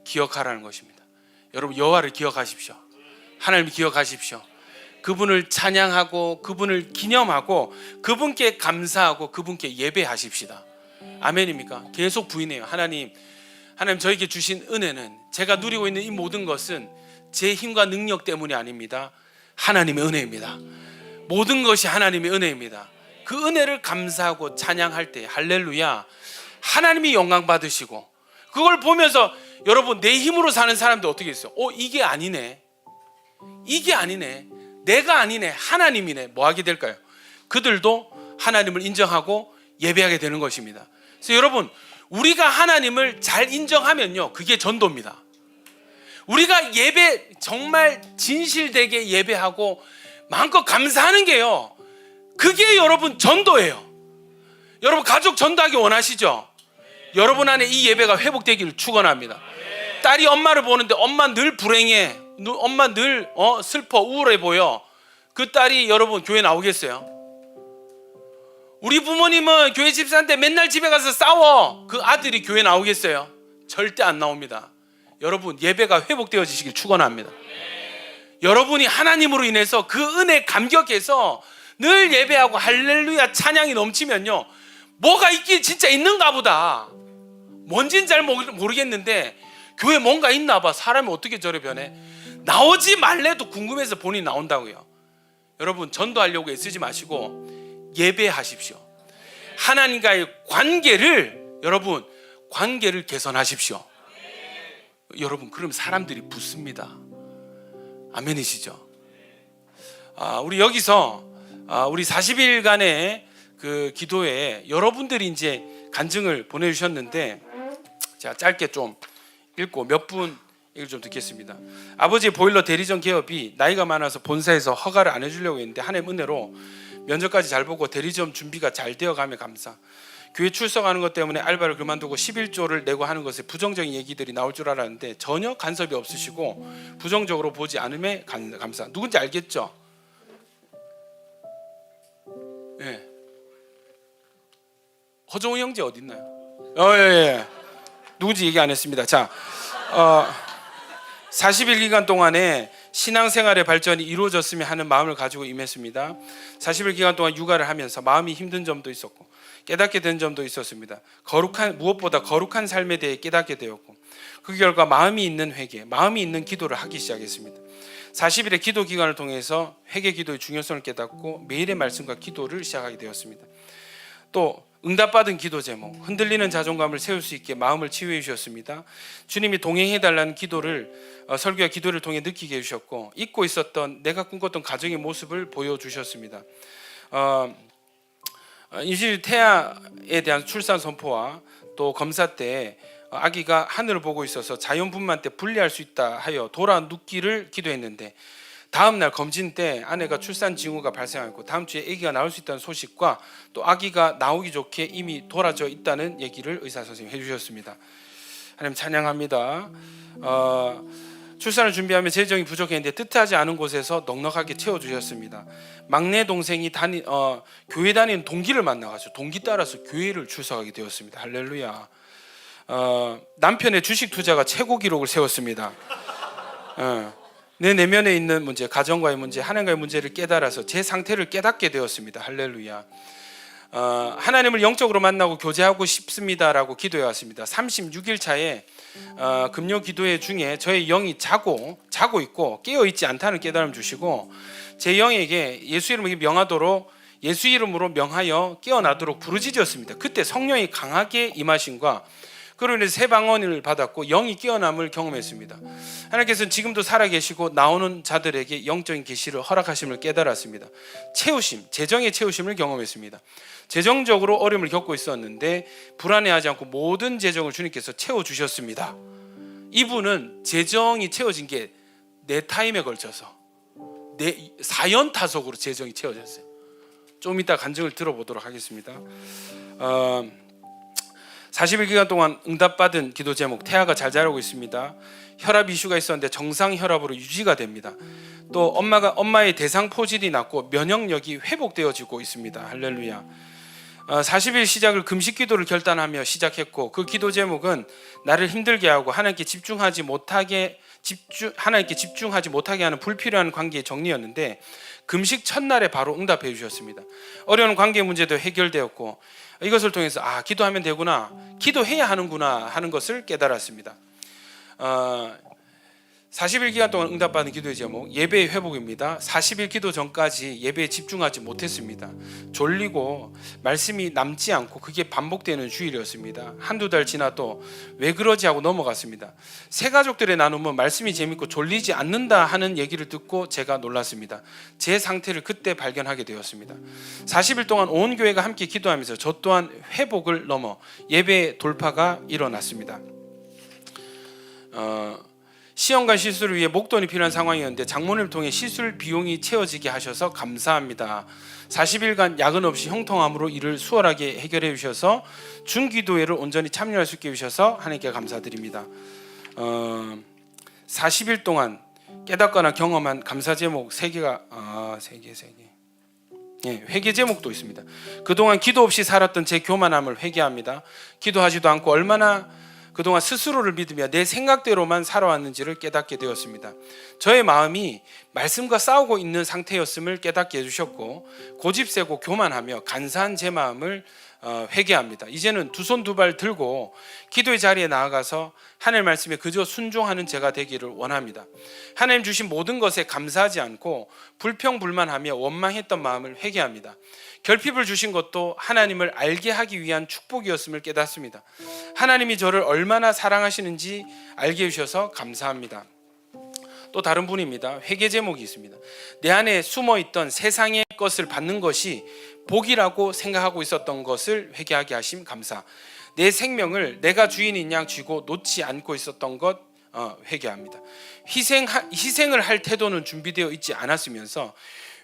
기억하라는 것입니다. 여러분, 여호와를 기억하십시오. 하나님을 기억하십시오. 그분을 찬양하고 그분을 기념하고 그분께 감사하고 그분께 예배하십시다. 아멘입니까? 계속 부인해요. 하나님 저에게 주신 은혜는, 제가 누리고 있는 이 모든 것은 제 힘과 능력 때문이 아닙니다. 하나님의 은혜입니다. 모든 것이 하나님의 은혜입니다. 그 은혜를 감사하고 찬양할 때 할렐루야, 하나님이 영광 받으시고, 그걸 보면서 여러분, 내 힘으로 사는 사람들 어떻게 있어요? 이게 아니네. 이게 아니네, 내가 아니네, 하나님이네, 뭐 하게 될까요? 그들도 하나님을 인정하고 예배하게 되는 것입니다. 그래서 여러분, 우리가 하나님을 잘 인정하면요, 그게 전도입니다. 우리가 예배 정말 진실되게 예배하고 마음껏 감사하는 게요, 그게 여러분 전도예요. 여러분 가족 전도하기 원하시죠? 여러분 안에 이 예배가 회복되기를 축원합니다. 딸이 엄마를 보는데 엄마 늘 불행해, 엄마 늘 슬퍼, 우울해 보여. 그 딸이 여러분 교회 나오겠어요? 우리 부모님은 교회 집사한테 맨날 집에 가서 싸워. 그 아들이 교회 나오겠어요? 절대 안 나옵니다. 여러분, 예배가 회복되어지시길 축원합니다. 여러분이 하나님으로 인해서 그 은혜 감격해서 늘 예배하고 할렐루야 찬양이 넘치면요, 뭐가 있긴 진짜 있는가 보다. 뭔진 잘 모르겠는데 교회 뭔가 있나 봐. 사람이 어떻게 저래 변해? 나오지 말래도 궁금해서 본인이 나온다고요. 여러분, 전도하려고 애쓰지 마시고 예배하십시오. 하나님과의 관계를, 여러분 관계를 개선하십시오. 여러분, 그럼 사람들이 붙습니다. 아멘이시죠? 우리 여기서 우리 40일간의 그 기도에 여러분들이 이제 간증을 보내주셨는데, 제가 짧게 좀 읽고 몇 분 얘기를 좀 듣겠습니다. 아버지의 보일러 대리점 개업이 나이가 많아서 본사에서 허가를 안 해주려고 했는데 하나님 은혜로 면접까지 잘 보고 대리점 준비가 잘 되어가며 감사. 교회 출석하는 것 때문에 알바를 그만두고 11조를 내고 하는 것에 부정적인 얘기들이 나올 줄 알았는데 전혀 간섭이 없으시고 부정적으로 보지 않음에 감사. 누군지 알겠죠? 예. 허정우 형제 어디 있나요? 예. 누군지 얘기 안 했습니다. 자, 40일 기간 동안에 신앙생활의 발전이 이루어졌으면 하는 마음을 가지고 임했습니다. 40일 기간 동안 육아를 하면서 마음이 힘든 점도 있었고 깨닫게 된 점도 있었습니다. 무엇보다 거룩한 삶에 대해 깨닫게 되었고, 그 결과 마음이 있는 회개, 마음이 있는 기도를 하기 시작했습니다. 40일의 기도 기간을 통해서 회개 기도의 중요성을 깨닫고 매일의 말씀과 기도를 시작하게 되었습니다. 또 응답받은 기도 제목, 흔들리는 자존감을 세울 수 있게 마음을 치유해 주셨습니다. 주님이 동행해달라는 기도를 설교와 기도를 통해 느끼게 해주셨고, 잊고 있었던 내가 꿈꿨던 가정의 모습을 보여주셨습니다. 임신 태아에 대한 출산 선포와 또 검사 때 아기가 하늘을 보고 있어서 자연분만 때 분리할 수 있다 하여 돌아 눕기를 기도했는데, 다음 날 검진 때 아내가 출산 징후가 발생하고 다음 주에 아기가 나올 수 있다는 소식과 또 아기가 나오기 좋게 이미 돌아져 있다는 얘기를 의사 선생님이 해주셨습니다. 하나님 찬양합니다. 출산을 준비하며 재정이 부족했는데 뜻하지 않은 곳에서 넉넉하게 채워주셨습니다. 막내 동생이 교회 다니는 동기를 만나가지고 동기 따라서 교회를 출석하게 되었습니다. 할렐루야. 남편의 주식 투자가 최고 기록을 세웠습니다. 내 내면에 있는 문제, 가정과의 문제, 하나님과의 문제를 깨달아서 제 상태를 깨닫게 되었습니다. 할렐루야. 하나님을 영적으로 만나고 교제하고 싶습니다라고 기도해 왔습니다. 36일 차에 금요 기도회 중에 저의 영이 자고 있고 깨어 있지 않다는 깨달음 주시고, 제 영에게 예수 이름으로 명하여 깨어나도록 부르짖었습니다. 그때 성령이 강하게 임하심과 그로 인해서 새 방언을 받았고 영이 깨어남을 경험했습니다. 하나님께서는 지금도 살아계시고 나오는 자들에게 영적인 계시를 허락하심을 깨달았습니다. 채우심, 재정의 채우심을 경험했습니다. 재정적으로 어려움을 겪고 있었는데 불안해하지 않고 모든 재정을 주님께서 채워주셨습니다. 이분은 재정이 채워진 게 내 타임에 걸쳐서 내 사연타석으로 재정이 채워졌어요. 좀 이따 간증을 들어보도록 하겠습니다. 40일 기간 동안 응답받은 기도 제목, 태아가 잘 자라고 있습니다. 혈압 이슈가 있었는데 정상 혈압으로 유지가 됩니다. 또 엄마의 대상포질이 낫고 면역력이 회복되어지고 있습니다. 할렐루야. 40일 시작을 금식 기도를 결단하며 시작했고, 그 기도 제목은 나를 힘들게 하고 하나님께 집중하지 못하게 하는 불필요한 관계의 정리였는데, 금식 첫날에 바로 응답해 주셨습니다. 어려운 관계 문제도 해결되었고, 이것을 통해서 기도하면 되구나, 기도해야 하는구나 하는 것을 깨달았습니다. 40일 기간 동안 응답받은 기도의 제목 예배의 회복입니다. 40일 기도 전까지 예배에 집중하지 못했습니다. 졸리고 말씀이 남지 않고 그게 반복되는 주일이었습니다. 한두 달 지나도 왜 그러지 하고 넘어갔습니다. 새 가족들의 나눔은 말씀이 재밌고 졸리지 않는다 하는 얘기를 듣고 제가 놀랐습니다. 제 상태를 그때 발견하게 되었습니다. 40일 동안 온 교회가 함께 기도하면서 저 또한 회복을 넘어 예배 돌파가 일어났습니다. 시험관 시술을 위해 목돈이 필요한 상황이었는데 장모님을 통해 시술 비용이 채워지게 하셔서 감사합니다. 40일간 야근 없이 형통함으로 일을 수월하게 해결해 주셔서 중기도회를 온전히 참여할 수 있게 해주셔서 하나님께 감사드립니다. 40일 동안 깨닫거나 경험한 감사 제목 3개가 3개 예, 회개 제목도 있습니다. 그동안 기도 없이 살았던 제 교만함을 회개합니다. 기도하지도 않고 얼마나 그동안 스스로를 믿으며 내 생각대로만 살아왔는지를 깨닫게 되었습니다. 저의 마음이 말씀과 싸우고 있는 상태였음을 깨닫게 해주셨고 고집세고 교만하며 간사한 제 마음을 회개합니다. 이제는 두 손 두 발 들고 기도의 자리에 나아가서 하나님 말씀에 그저 순종하는 제가 되기를 원합니다. 하나님 주신 모든 것에 감사하지 않고 불평불만하며 원망했던 마음을 회개합니다. 결핍을 주신 것도 하나님을 알게 하기 위한 축복이었음을 깨닫습니다. 하나님이 저를 얼마나 사랑하시는지 알게 해주셔서 감사합니다. 또 다른 분입니다. 회개 제목이 있습니다. 내 안에 숨어있던 세상의 것을 받는 것이 복이라고 생각하고 있었던 것을 회개하게 하심 감사. 내 생명을 내가 주인인 양 쥐고 놓지 않고 있었던 것 회개합니다. 희생을 할 태도는 준비되어 있지 않았으면서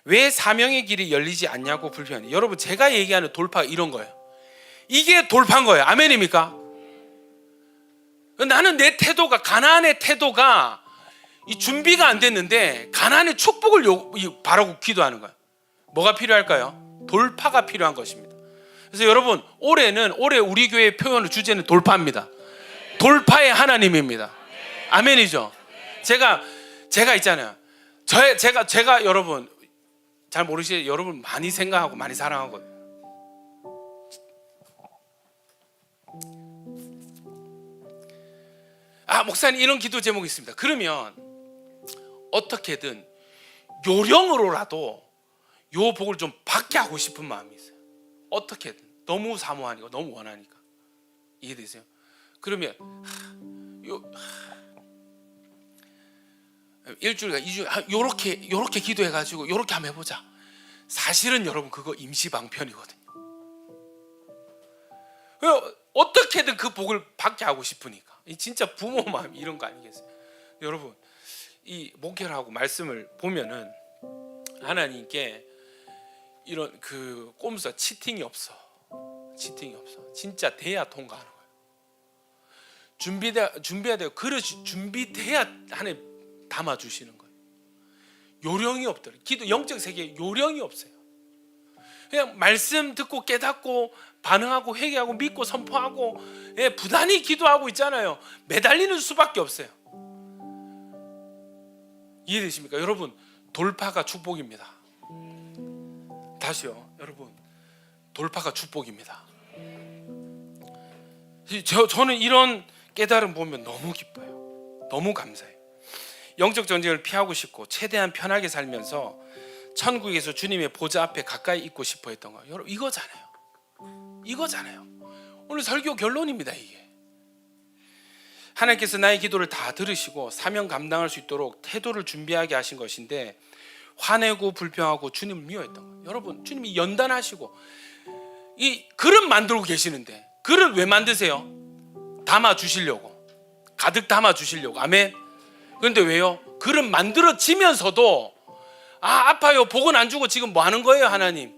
왜 사명의 길이 열리지 않냐고 불평해. 여러분 제가 얘기하는 돌파 이런 거예요. 이게 돌파인 거예요. 아멘입니까? 나는 내 태도가 가나안의 태도가 이 준비가 안 됐는데 가나안의 축복을 바라고 기도하는 거예요. 뭐가 필요할까요? 돌파가 필요한 것입니다. 그래서 여러분 올해 우리 교회의 표현의 주제는 돌파입니다. 돌파의 하나님입니다. 아멘이죠. 제가 있잖아요. 제가 여러분 잘 모르시죠? 여러분 많이 생각하고 많이 사랑하거든요. 목사님 이런 기도 제목이 있습니다. 그러면 어떻게든 요령으로라도 요 복을 좀 받게 하고 싶은 마음이 있어요. 어떻게든 너무 사모하니까 너무 원하니까. 이해되세요? 그러면 일주일간 2주 요렇게 기도해가지고 요렇게 한번 해보자. 사실은 여러분 그거 임시방편이거든요. 어떻게든 그 복을 받게 하고 싶으니까. 진짜 부모 마음 이런 거 아니겠어요? 여러분 이 목회를 하고 말씀을 보면은 하나님께 이런 그 꼼수 치팅이 없어. 진짜 돼야 통과하는 거예요. 준비해야 돼요. 그릇이 준비돼야 하나님 담아주시는 거예요. 요령이 없더라고요. 기도 영적 세계에 요령이 없어요. 그냥 말씀 듣고 깨닫고 반응하고 회개하고 믿고 선포하고 부단히 기도하고 있잖아요. 매달리는 수밖에 없어요. 이해되십니까? 여러분 돌파가 축복입니다. 다시요. 여러분 돌파가 축복입니다. 저는 이런 깨달음 보면 너무 기뻐요. 너무 감사해요. 영적 전쟁을 피하고 싶고 최대한 편하게 살면서 천국에서 주님의 보좌 앞에 가까이 있고 싶어 했던 거예요. 여러분 이거잖아요. 오늘 설교 결론입니다. 이게 하나님께서 나의 기도를 다 들으시고 사명 감당할 수 있도록 태도를 준비하게 하신 것인데 화내고 불평하고 주님을 미워했던 거예요. 여러분 주님이 연단하시고 이 그릇 만들고 계시는데 그릇 왜 만드세요? 담아주시려고, 가득 담아주시려고. 아멘. 그런데 왜요? 그릇 만들어지면서도 아파요, 복은 안 주고 지금 뭐 하는 거예요 하나님?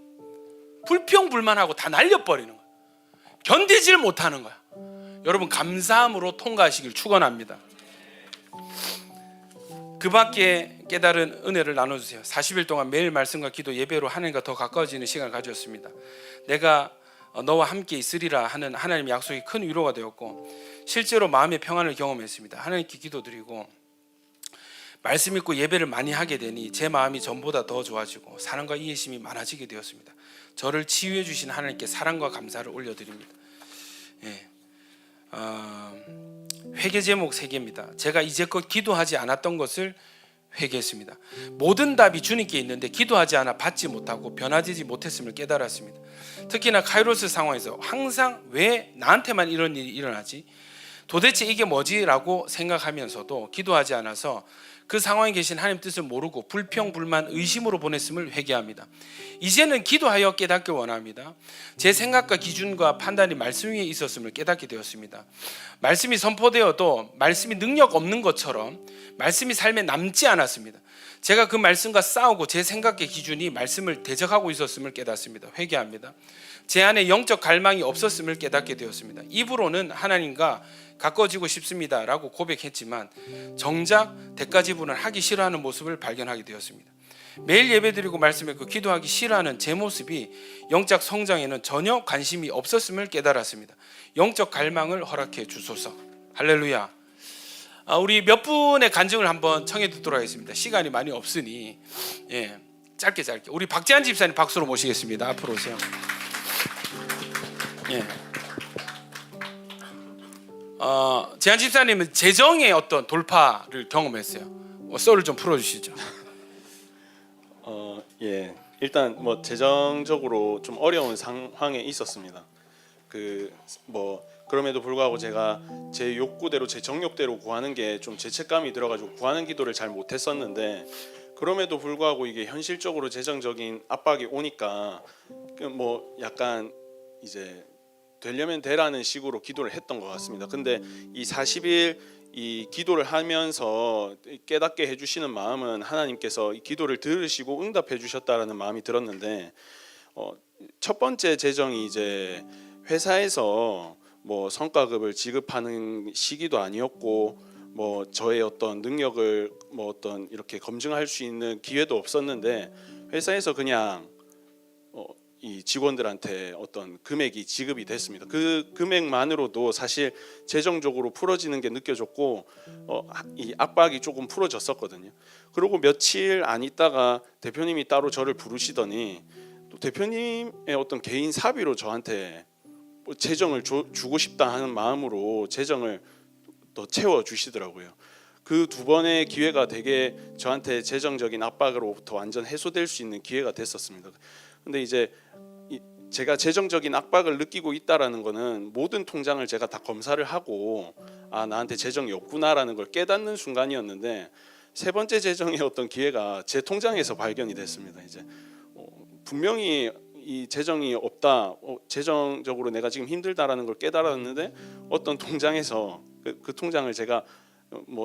불평불만하고 다 날려버리는 거예요. 견디질 못하는 거야. 여러분 감사함으로 통과하시길 축원합니다. 그 밖에 깨달은 은혜를 나눠주세요. 40일 동안 매일 말씀과 기도 예배로 하나님과 더 가까워지는 시간을 가졌습니다. 내가 너와 함께 있으리라 하는 하나님의 약속이 큰 위로가 되었고 실제로 마음의 평안을 경험했습니다. 하나님께 기도드리고 말씀 읽고 예배를 많이 하게 되니 제 마음이 전보다 더 좋아지고 사랑과 이해심이 많아지게 되었습니다. 저를 치유해 주신 하나님께 사랑과 감사를 올려드립니다. 회개 제목 3개입니다. 제가 이제껏 기도하지 않았던 것을 회개했습니다. 모든 답이 주님께 있는데 기도하지 않아 받지 못하고 변화되지 못했음을 깨달았습니다. 특히나 카이로스 상황에서 항상 왜 나한테만 이런 일이 일어나지? 도대체 이게 뭐지? 라고 생각하면서도 기도하지 않아서 그 상황에 계신 하나님 뜻을 모르고 불평, 불만, 의심으로 보냈음을 회개합니다. 이제는 기도하여 깨닫길 원합니다. 제 생각과 기준과 판단이 말씀 위에 있었음을 깨닫게 되었습니다. 말씀이 선포되어도 말씀이 능력 없는 것처럼 말씀이 삶에 남지 않았습니다. 제가 그 말씀과 싸우고 제 생각의 기준이 말씀을 대적하고 있었음을 깨닫습니다. 회개합니다. 제 안에 영적 갈망이 없었음을 깨닫게 되었습니다. 입으로는 하나님과 가까워지고 싶습니다 라고 고백했지만 정작 대가 지불을 하기 싫어하는 모습을 발견하게 되었습니다. 매일 예배드리고 말씀했고 기도하기 싫어하는 제 모습이 영적 성장에는 전혀 관심이 없었음을 깨달았습니다. 영적 갈망을 허락해 주소서. 할렐루야. 우리 몇 분의 간증을 한번 청해 듣도록 하겠습니다. 시간이 많이 없으니 짧게 우리 박재한 집사님 박수로 모시겠습니다. 앞으로 오세요. 재한 집사님은 재정의 어떤 돌파를 경험했어요. 썰을 좀 풀어주시죠. 일단 뭐 재정적으로 좀 어려운 상황에 있었습니다. 그럼에도 불구하고 제가 제 욕구대로 제 정욕대로 구하는 게 좀 죄책감이 들어가지고 구하는 기도를 잘 못했었는데, 그럼에도 불구하고 이게 현실적으로 재정적인 압박이 오니까 약간 이제 되려면 되라는 식으로 기도를 했던 것 같습니다. 근데 이 40일 이 기도를 하면서 깨닫게 해주시는 마음은 하나님께서 이 기도를 들으시고 응답해 주셨다라는 마음이 들었는데, 첫 번째 재정이 이제 회사에서 성과급을 지급하는 시기도 아니었고 저의 어떤 능력을 어떤 이렇게 검증할 수 있는 기회도 없었는데, 회사에서 그냥 이 직원들한테 어떤 금액이 지급이 됐습니다. 그 금액만으로도 사실 재정적으로 풀어지는 게 느껴졌고 이 압박이 조금 풀어졌었거든요. 그리고 며칠 안 있다가 대표님이 따로 저를 부르시더니 또 대표님의 어떤 개인 사비로 저한테 재정을 주고 싶다 하는 마음으로 재정을 또 채워 주시더라고요. 그 두 번의 기회가 되게 저한테 재정적인 압박으로부터 완전 해소될 수 있는 기회가 됐었습니다. 근데 이제 제가 재정적인 압박을 느끼고 있다라는 거는 모든 통장을 제가 다 검사를 하고 나한테 재정이 없구나라는 걸 깨닫는 순간이었는데, 세 번째 재정의 어떤 기회가 제 통장에서 발견이 됐습니다. 이제 분명히 이 재정이 없다, 재정적으로 내가 지금 힘들다라는 걸 깨달았는데 어떤 통장에서 그 통장을 제가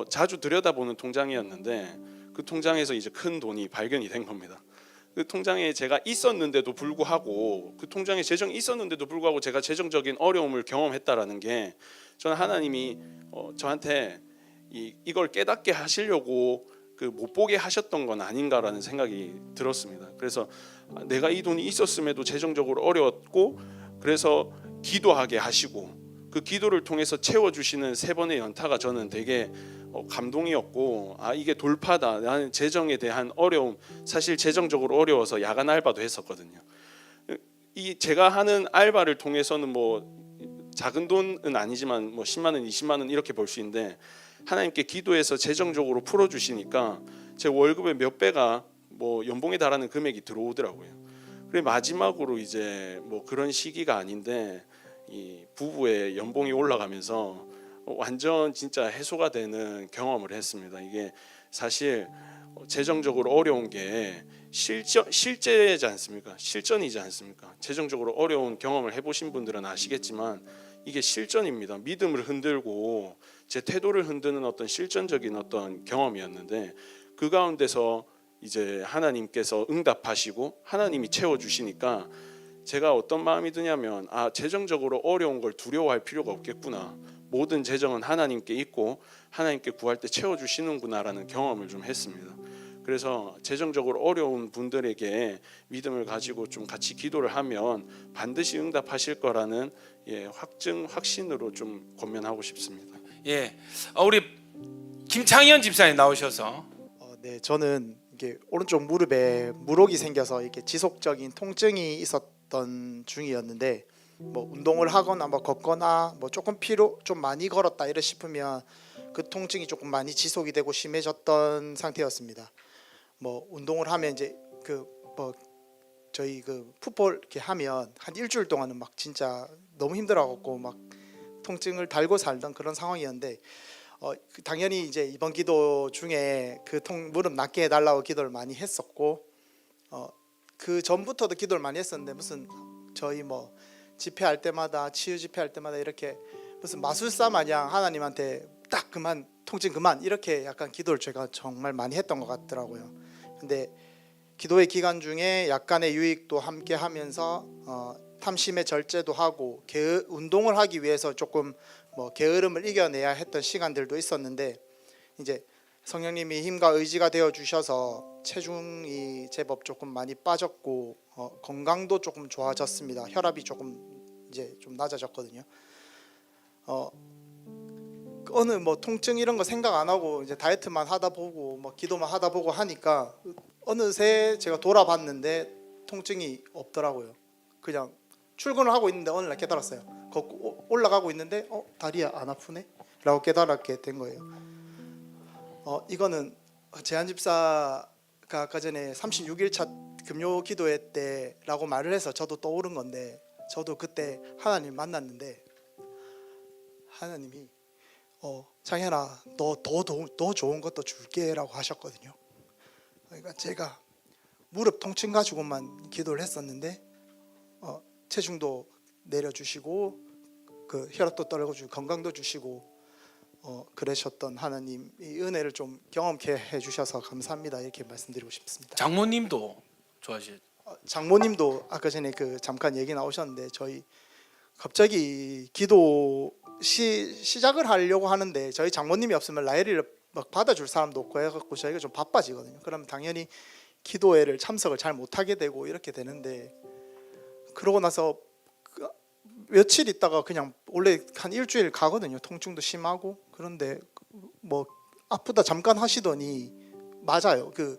자주 들여다보는 통장이었는데 그 통장에서 이제 큰 돈이 발견이 된 겁니다. 그 통장에 제가 있었는데도 불구하고 그 통장에 재정이 있었는데도 불구하고 제가 재정적인 어려움을 경험했다라는 게, 저는 하나님이 저한테 이걸 깨닫게 하시려고 못 보게 하셨던 건 아닌가라는 생각이 들었습니다. 그래서 내가 이 돈이 있었음에도 재정적으로 어려웠고, 그래서 기도하게 하시고 그 기도를 통해서 채워주시는 세 번의 연타가 저는 되게 감동이었고, 이게 돌파다. 나는 재정에 대한 어려움, 사실 재정적으로 어려워서 야간 알바도 했었거든요. 제가 하는 알바를 통해서는 작은 돈은 아니지만 10만 원, 20만 원 이렇게 벌 수 있는데, 하나님께 기도해서 재정적으로 풀어주시니까 제 월급의 몇 배가 연봉에 달하는 금액이 들어오더라고요. 그래 마지막으로 이제 그런 시기가 아닌데 이 부부의 연봉이 올라가면서 완전 진짜 해소가 되는 경험을 했습니다. 이게 사실 재정적으로 어려운 게 실제지 않습니까? 실전이지 않습니까? 재정적으로 어려운 경험을 해보신 분들은 아시겠지만 이게 실전입니다. 믿음을 흔들고 제 태도를 흔드는 어떤 실전적인 어떤 경험이었는데, 그 가운데서 이제 하나님께서 응답하시고 하나님이 채워주시니까 제가 어떤 마음이 드냐면, 재정적으로 어려운 걸 두려워할 필요가 없겠구나. 모든 재정은 하나님께 있고 하나님께 구할 때 채워주시는구나라는 경험을 좀 했습니다. 그래서 재정적으로 어려운 분들에게 믿음을 가지고 좀 같이 기도를 하면 반드시 응답하실 거라는 확신으로 좀 권면하고 싶습니다. 우리 김창현 집사님 나오셔서. 네, 저는 이게 오른쪽 무릎에 물혹이 생겨서 이렇게 지속적인 통증이 있었던 중이었는데, 뭐 운동을 하거나 뭐 걷거나 뭐 조금 좀 많이 걸었다 이래 싶으면 그 통증이 조금 많이 지속이 되고 심해졌던 상태였습니다. 뭐 운동을 하면 이제 그 뭐 저희 그 풋볼 이렇게 하면 한 일주일 동안은 막 진짜 너무 힘들어갖고 막 통증을 달고 살던 그런 상황이었는데 당연히 이제 이번 기도 중에 그 무릎 낫게 해달라고 기도를 많이 했었고 그 전부터도 기도를 많이 했었는데 무슨 저희 뭐 집회할 때마다 치유 집회할 때마다 이렇게 무슨 마술사 마냥 하나님한테 딱 그만 통증 그만 이렇게 약간 기도를 제가 정말 많이 했던 것 같더라고요. 근데 기도의 기간 중에 약간의 유익도 함께 하면서 탐심의 절제도 하고 운동을 하기 위해서 조금 뭐 게으름을 이겨내야 했던 시간들도 있었는데 이제 성령님이 힘과 의지가 되어 주셔서 체중이 제법 조금 많이 빠졌고 건강도 조금 좋아졌습니다. 혈압이 조금 이제 좀 낮아졌거든요. 어느 뭐 통증 이런 거 생각 안 하고 이제 다이어트만 하다 보고 뭐 기도만 하다 보고 하니까 어느새 제가 돌아봤는데 통증이 없더라고요. 그냥 출근을 하고 있는데 어느 날 깨달았어요. 걷고 올라가고 있는데 다리야 안 아프네? 라고 깨달았게 된 거예요. 이거는 재한 집사가 아까 전에 36일차 금요 기도회 때라고 말을 해서 저도 떠오른 건데 저도 그때 하나님 만났는데 하나님이 장현아 너 좋은 것도 줄게 라고 하셨거든요. 그러니까 제가 무릎 통증 가지고만 기도를 했었는데 체중도 내려주시고 그 혈압도 떨어주시고 건강도 주시고 그러셨던 하나님의 은혜를 좀 경험케 해주셔서 감사합니다 이렇게 말씀드리고 싶습니다. 장모님도 좋아하시. 장모님도 아까 전에 그 잠깐 얘기 나오셨는데 저희 갑자기 기도 시작을 하려고 하는데 저희 장모님이 없으면 라엘이를 막 받아줄 사람도 없고 해갖고 저희가 좀 바빠지거든요. 그러면 당연히 기도회를 참석을 잘 못하게 되고 이렇게 되는데 그러고 나서 며칠 있다가 그냥 원래 한 일주일 가거든요. 통증도 심하고 그런데 뭐 아프다 잠깐 하시더니 맞아요. 그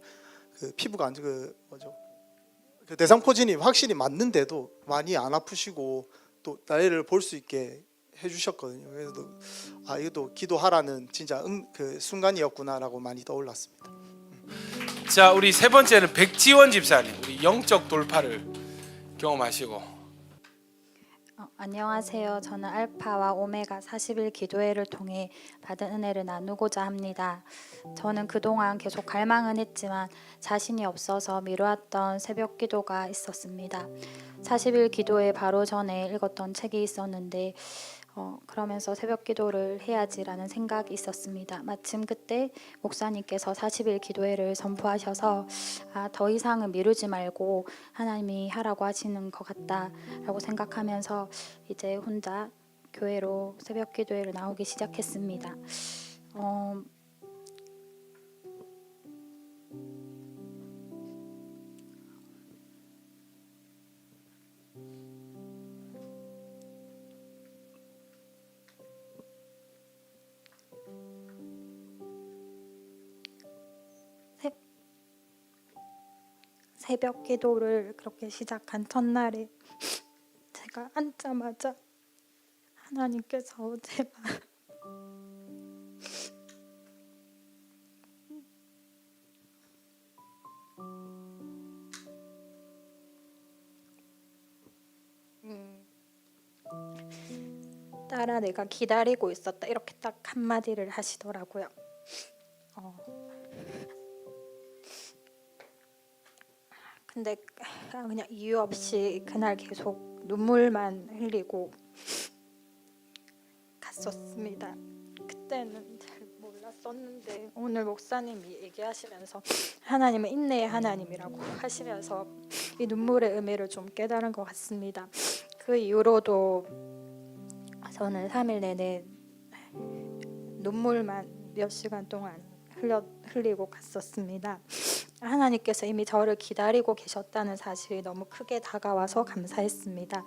피부가 그 대상포진이 확실히 맞는데도 많이 안 아프시고 또 나이를 볼 수 있게 해주셨거든요. 그래서 이것도 기도하라는 진짜 그 순간이었구나라고 많이 떠올랐습니다. 자, 우리 세 번째는 백지원 집사님, 우리 영적 돌파를 경험하시고. 안녕하세요. 저는 알파와 오메가 40일 기도회를 통해 받은 은혜를 나누고자 합니다. 저는 그동안 계속 갈망은 했지만 자신이 없어서 미루었던 새벽 기도가 있었습니다. 40일 기도회 바로 전에 읽었던 책이 있었는데 그러면서 새벽 기도를 해야지라는 생각이 있었습니다. 마침 그때 목사님께서 40일 기도회를 선포하셔서 더 이상은 미루지 말고 하나님이 하라고 하시는 것 같다라고 생각하면서 이제 혼자 교회로 새벽 기도회를 나오기 시작했습니다. 새벽 기도를 그렇게 시작한 첫날에 제가 앉자마자 하나님께서 제발 딸아 내가 기다리고 있었다 이렇게 딱 한마디를 하시더라고요. 근데 그냥 이유 없이 그날 계속 눈물만 흘리고 갔었습니다. 그때는 잘 몰랐었는데 오늘 목사님이 얘기하시면서 하나님은 인내의 하나님이라고 하시면서 이 눈물의 의미를 좀 깨달은 것 같습니다. 그 이후로도 저는 3일 내내 눈물만 몇 시간 동안 흘리고 갔었습니다. 하나님께서 이미 저를 기다리고 계셨다는 사실이 너무 크게 다가와서 감사했습니다.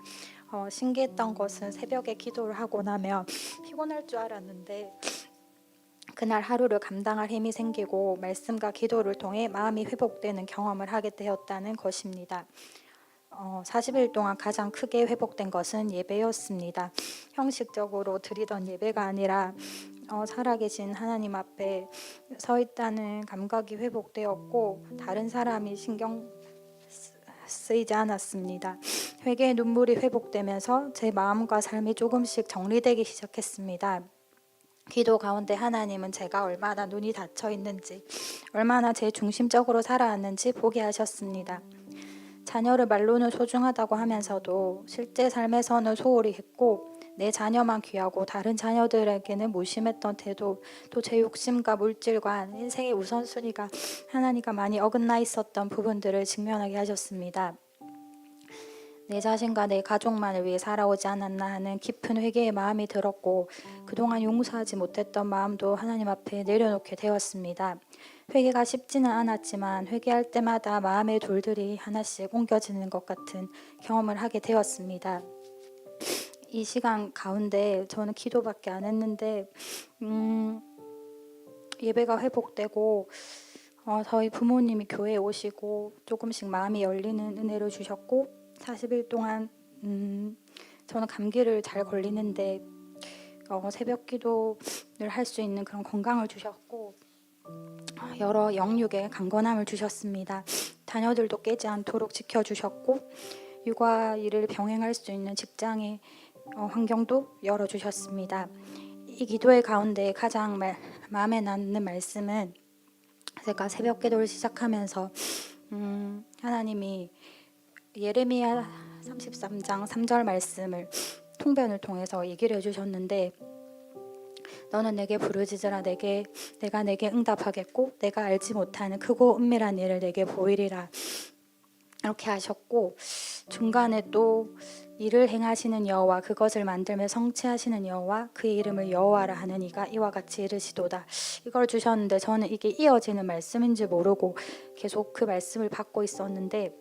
신기했던 것은 새벽에 기도를 하고 나면 피곤할 줄 알았는데 그날 하루를 감당할 힘이 생기고 말씀과 기도를 통해 마음이 회복되는 경험을 하게 되었다는 것입니다. 40일 동안 가장 크게 회복된 것은 예배였습니다. 형식적으로 드리던 예배가 아니라 살아계신 하나님 앞에 서 있다는 감각이 회복되었고 다른 사람이 신경 쓰이지 않았습니다. 회개의 눈물이 회복되면서 제 마음과 삶이 조금씩 정리되기 시작했습니다. 기도 가운데 하나님은 제가 얼마나 눈이 닫혀 있는지, 얼마나 제 중심적으로 살아왔는지 보게 하셨습니다. 자녀를 말로는 소중하다고 하면서도 실제 삶에서는 소홀히 했고 내 자녀만 귀하고 다른 자녀들에게는 무심했던 태도, 또 제 욕심과 물질과 인생의 우선순위가 하나님과 많이 어긋나 있었던 부분들을 직면하게 하셨습니다. 내 자신과 내 가족만을 위해 살아오지 않았나 하는 깊은 회개의 마음이 들었고 그동안 용서하지 못했던 마음도 하나님 앞에 내려놓게 되었습니다. 회개가 쉽지는 않았지만 회개할 때마다 마음의 돌들이 하나씩 옮겨지는 것 같은 경험을 하게 되었습니다. 이 시간 가운데 저는 기도밖에 안 했는데 예배가 회복되고 저희 부모님이 교회에 오시고 조금씩 마음이 열리는 은혜를 주셨고 40일 동안 저는 감기를 잘 걸리는데 새벽 기도를 할 수 있는 그런 건강을 주셨고 여러 영육의 강건함을 주셨습니다. 자녀들도 깨지 않도록 지켜주셨고 육아 일을 병행할 수 있는 직장의 환경도 열어주셨습니다. 이 기도의 가운데 가장 마음에 남는 말씀은 제가 새벽 기도를 시작하면서 하나님이 예레미야 33장 3절 말씀을 통변을 통해서 얘기를 해주셨는데 너는 내게 부르짖으라 내가 내게 응답하겠고 내가 알지 못하는 크고 은밀한 일을 내게 보이리라 이렇게 하셨고 중간에 또 일을 행하시는 여호와 그것을 만들며 성취하시는 여호와 그의 이름을 여호와라 하는 이가 이와 같이 이르시도다 이걸 주셨는데 저는 이게 이어지는 말씀인지 모르고 계속 그 말씀을 받고 있었는데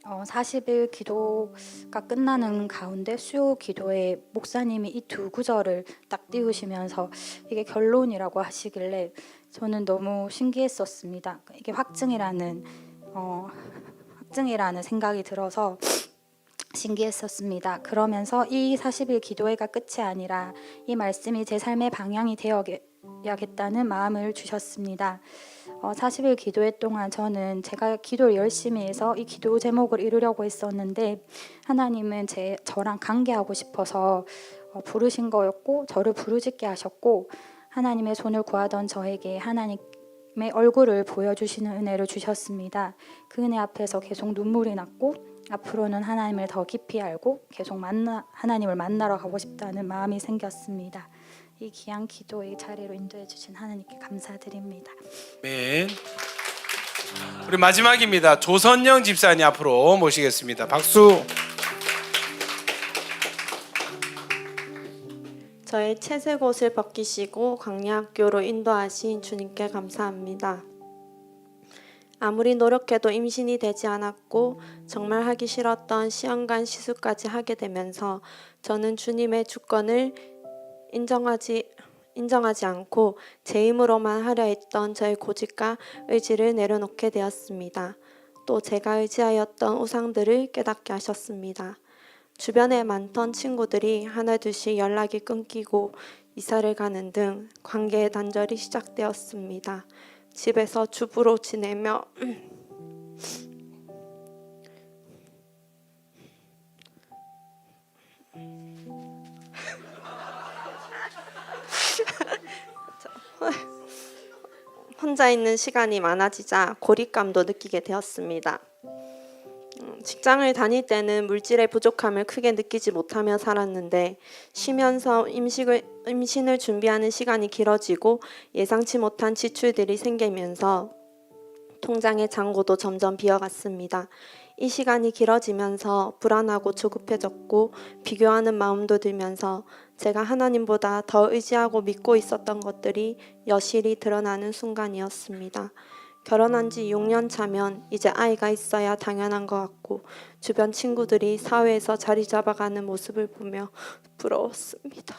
40일 기도가 끝나는 가운데 수요 기도에 목사님이 이 두 구절을 딱 띄우시면서 이게 결론이라고 하시길래 저는 너무 신기했었습니다. 이게 확증이라는 생각이 들어서 신기했었습니다. 그러면서 이 40일 기도회가 끝이 아니라 이 말씀이 제 삶의 방향이 되어야겠다는 마음을 주셨습니다. 40일 기도회 동안 저는 제가 기도를 열심히 해서 이 기도 제목을 이루려고 했었는데 하나님은 저랑 관계하고 싶어서 부르신 거였고 저를 부르짖게 하셨고 하나님의 손을 구하던 저에게 하나님의 얼굴을 보여주시는 은혜를 주셨습니다. 그 은혜 앞에서 계속 눈물이 났고 앞으로는 하나님을 더 깊이 알고 계속 하나님을 만나러 가고 싶다는 마음이 생겼습니다. 이 귀한 기도의 자리로 인도해 주신 하나님께 감사드립니다. 아멘. 우리 마지막입니다. 조선영 집사님 앞으로 모시겠습니다. 박수. 저의 채색 옷을 벗기시고 광야학교로 인도하신 주님께 감사합니다. 아무리 노력해도 임신이 되지 않았고 정말 하기 싫었던 시험관 시술까지 하게 되면서 저는 주님의 주권을 인정하지 않고 제 힘으로만 하려 했던 저의 고집과 의지를 내려놓게 되었습니다. 또 제가 의지하였던 우상들을 깨닫게 하셨습니다. 주변에 많던 친구들이 하나둘씩 연락이 끊기고 이사를 가는 등 관계의 단절이 시작되었습니다. 집에서 주부로 지내며 혼자 있는 시간이 많아지자 고립감도 느끼게 되었습니다. 직장을 다닐 때는 물질의 부족함을 크게 느끼지 못하며 살았는데 쉬면서 임신을 준비하는 시간이 길어지고 예상치 못한 지출들이 생기면서 통장의 잔고도 점점 비어갔습니다. 이 시간이 길어지면서 불안하고 조급해졌고 비교하는 마음도 들면서 제가 하나님보다 더 의지하고 믿고 있었던 것들이 여실히 드러나는 순간이었습니다. 결혼한 지 6년 차면 이제 아이가 있어야 당연한 것 같고 주변 친구들이 사회에서 자리 잡아가는 모습을 보며 부러웠습니다.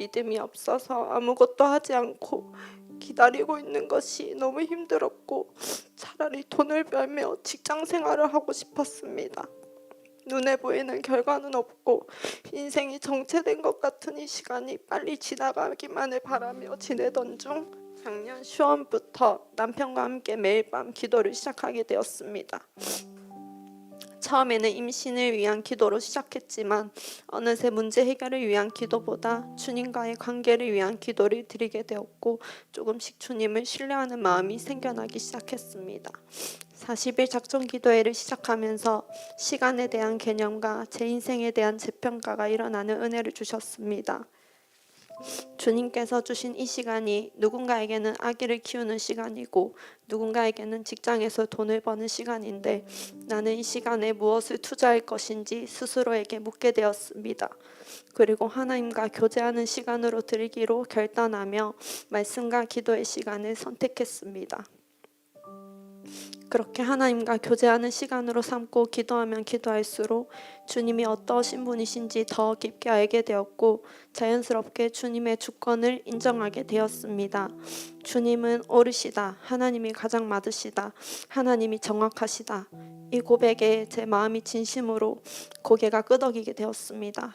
믿음이 없어서 아무것도 하지 않고 기다리고 있는 것이 너무 힘들었고 차라리 돈을 벌며 직장 생활을 하고 싶었습니다. 눈에 보이는 결과는 없고 인생이 정체된 것 같은 이 시간이 빨리 지나가기만을 바라며 지내던 중 작년 10월부터 남편과 함께 매일 밤 기도를 시작하게 되었습니다. 처음에는 임신을 위한 기도로 시작했지만 어느새 문제 해결을 위한 기도보다 주님과의 관계를 위한 기도를 드리게 되었고 조금씩 주님을 신뢰하는 마음이 생겨나기 시작했습니다. 40일 작정 기도회를 시작하면서 시간에 대한 개념과 제 인생에 대한 재평가가 일어나는 은혜를 주셨습니다. 주님께서 주신 이 시간이 누군가에게는 아기를 키우는 시간이고 누군가에게는 직장에서 돈을 버는 시간인데 나는 이 시간에 무엇을 투자할 것인지 스스로에게 묻게 되었습니다. 그리고 하나님과 교제하는 시간으로 드리기로 결단하며 말씀과 기도의 시간을 선택했습니다. 그렇게 하나님과 교제하는 시간으로 삼고 기도하면 기도할수록 주님이 어떠신 분이신지 더 깊게 알게 되었고 자연스럽게 주님의 주권을 인정하게 되었습니다. 주님은 옳으시다. 하나님이 가장 맞으시다. 하나님이 정확하시다. 이 고백에 제 마음이 진심으로 고개가 끄덕이게 되었습니다.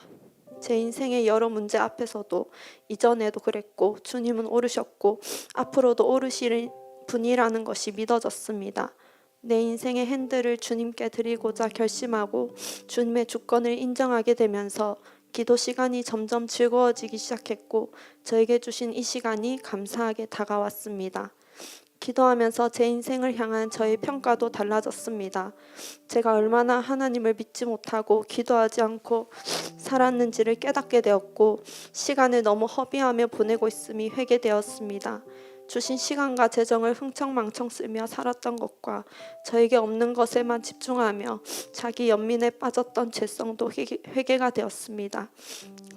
제 인생의 여러 문제 앞에서도 이전에도 그랬고 주님은 옳으셨고 앞으로도 옳으실 분이라는 것이 믿어졌습니다. 내 인생의 핸들을 주님께 드리고자 결심하고 주님의 주권을 인정하게 되면서 기도 시간이 점점 즐거워지기 시작했고 저에게 주신 이 시간이 감사하게 다가왔습니다. 기도하면서 제 인생을 향한 저의 평가도 달라졌습니다. 제가 얼마나 하나님을 믿지 못하고 기도하지 않고 살았는지를 깨닫게 되었고 시간을 너무 허비하며 보내고 있음이 회개되었습니다. 주신 시간과 재정을 흥청망청 쓰며 살았던 것과 저에게 없는 것에만 집중하며 자기 연민에 빠졌던 죄성도 회개가 되었습니다.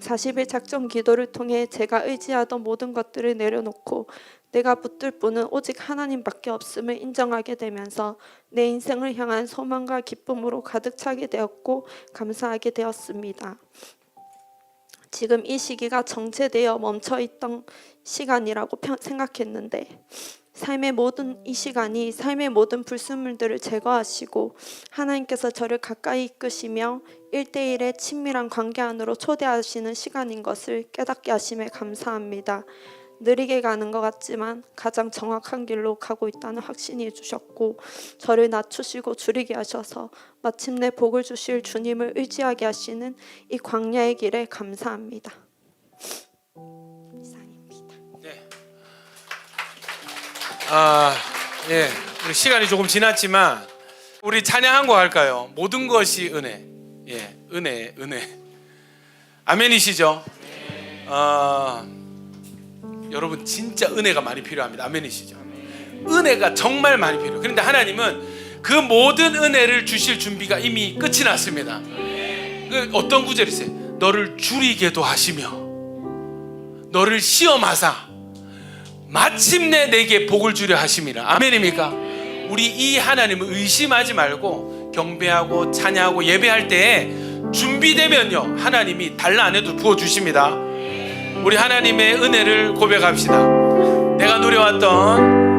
40일 작정 기도를 통해 제가 의지하던 모든 것들을 내려놓고 내가 붙들 분은 오직 하나님밖에 없음을 인정하게 되면서 내 인생을 향한 소망과 기쁨으로 가득 차게 되었고 감사하게 되었습니다. 지금 이 시기가 정체되어 멈춰있던 시간이라고 생각했는데 삶의 모든 이 시간이 삶의 모든 불순물들을 제거하시고 하나님께서 저를 가까이 이끄시며 1대1의 친밀한 관계 안으로 초대하시는 시간인 것을 깨닫게 하심에 감사합니다. 느리게 가는 것 같지만 가장 정확한 길로 가고 있다는 확신이 주셨고 저를 낮추시고 줄이게 하셔서 마침내 복을 주실 주님을 의지하게 하시는 이 광야의 길에 감사합니다. 이상입니다. 네. 예. 우리 시간이 조금 지났지만 우리 찬양 한 곡 할까요? 모든 것이 은혜. 예, 은혜. 아멘이시죠? 여러분 진짜 은혜가 많이 필요합니다. 아멘이시죠? 은혜가 정말 많이 필요해요. 그런데 하나님은 그 모든 은혜를 주실 준비가 이미 끝이 났습니다. 어떤 구절이 있어요? 너를 줄이게도 하시며 너를 시험하사 마침내 내게 복을 주려 하심이라. 아멘입니까? 우리 이 하나님을 의심하지 말고 경배하고 찬양하고 예배할 때에 준비되면요 하나님이 달라 안 해도 부어주십니다. 우리 하나님의 은혜를 고백합시다. 내가 누려왔던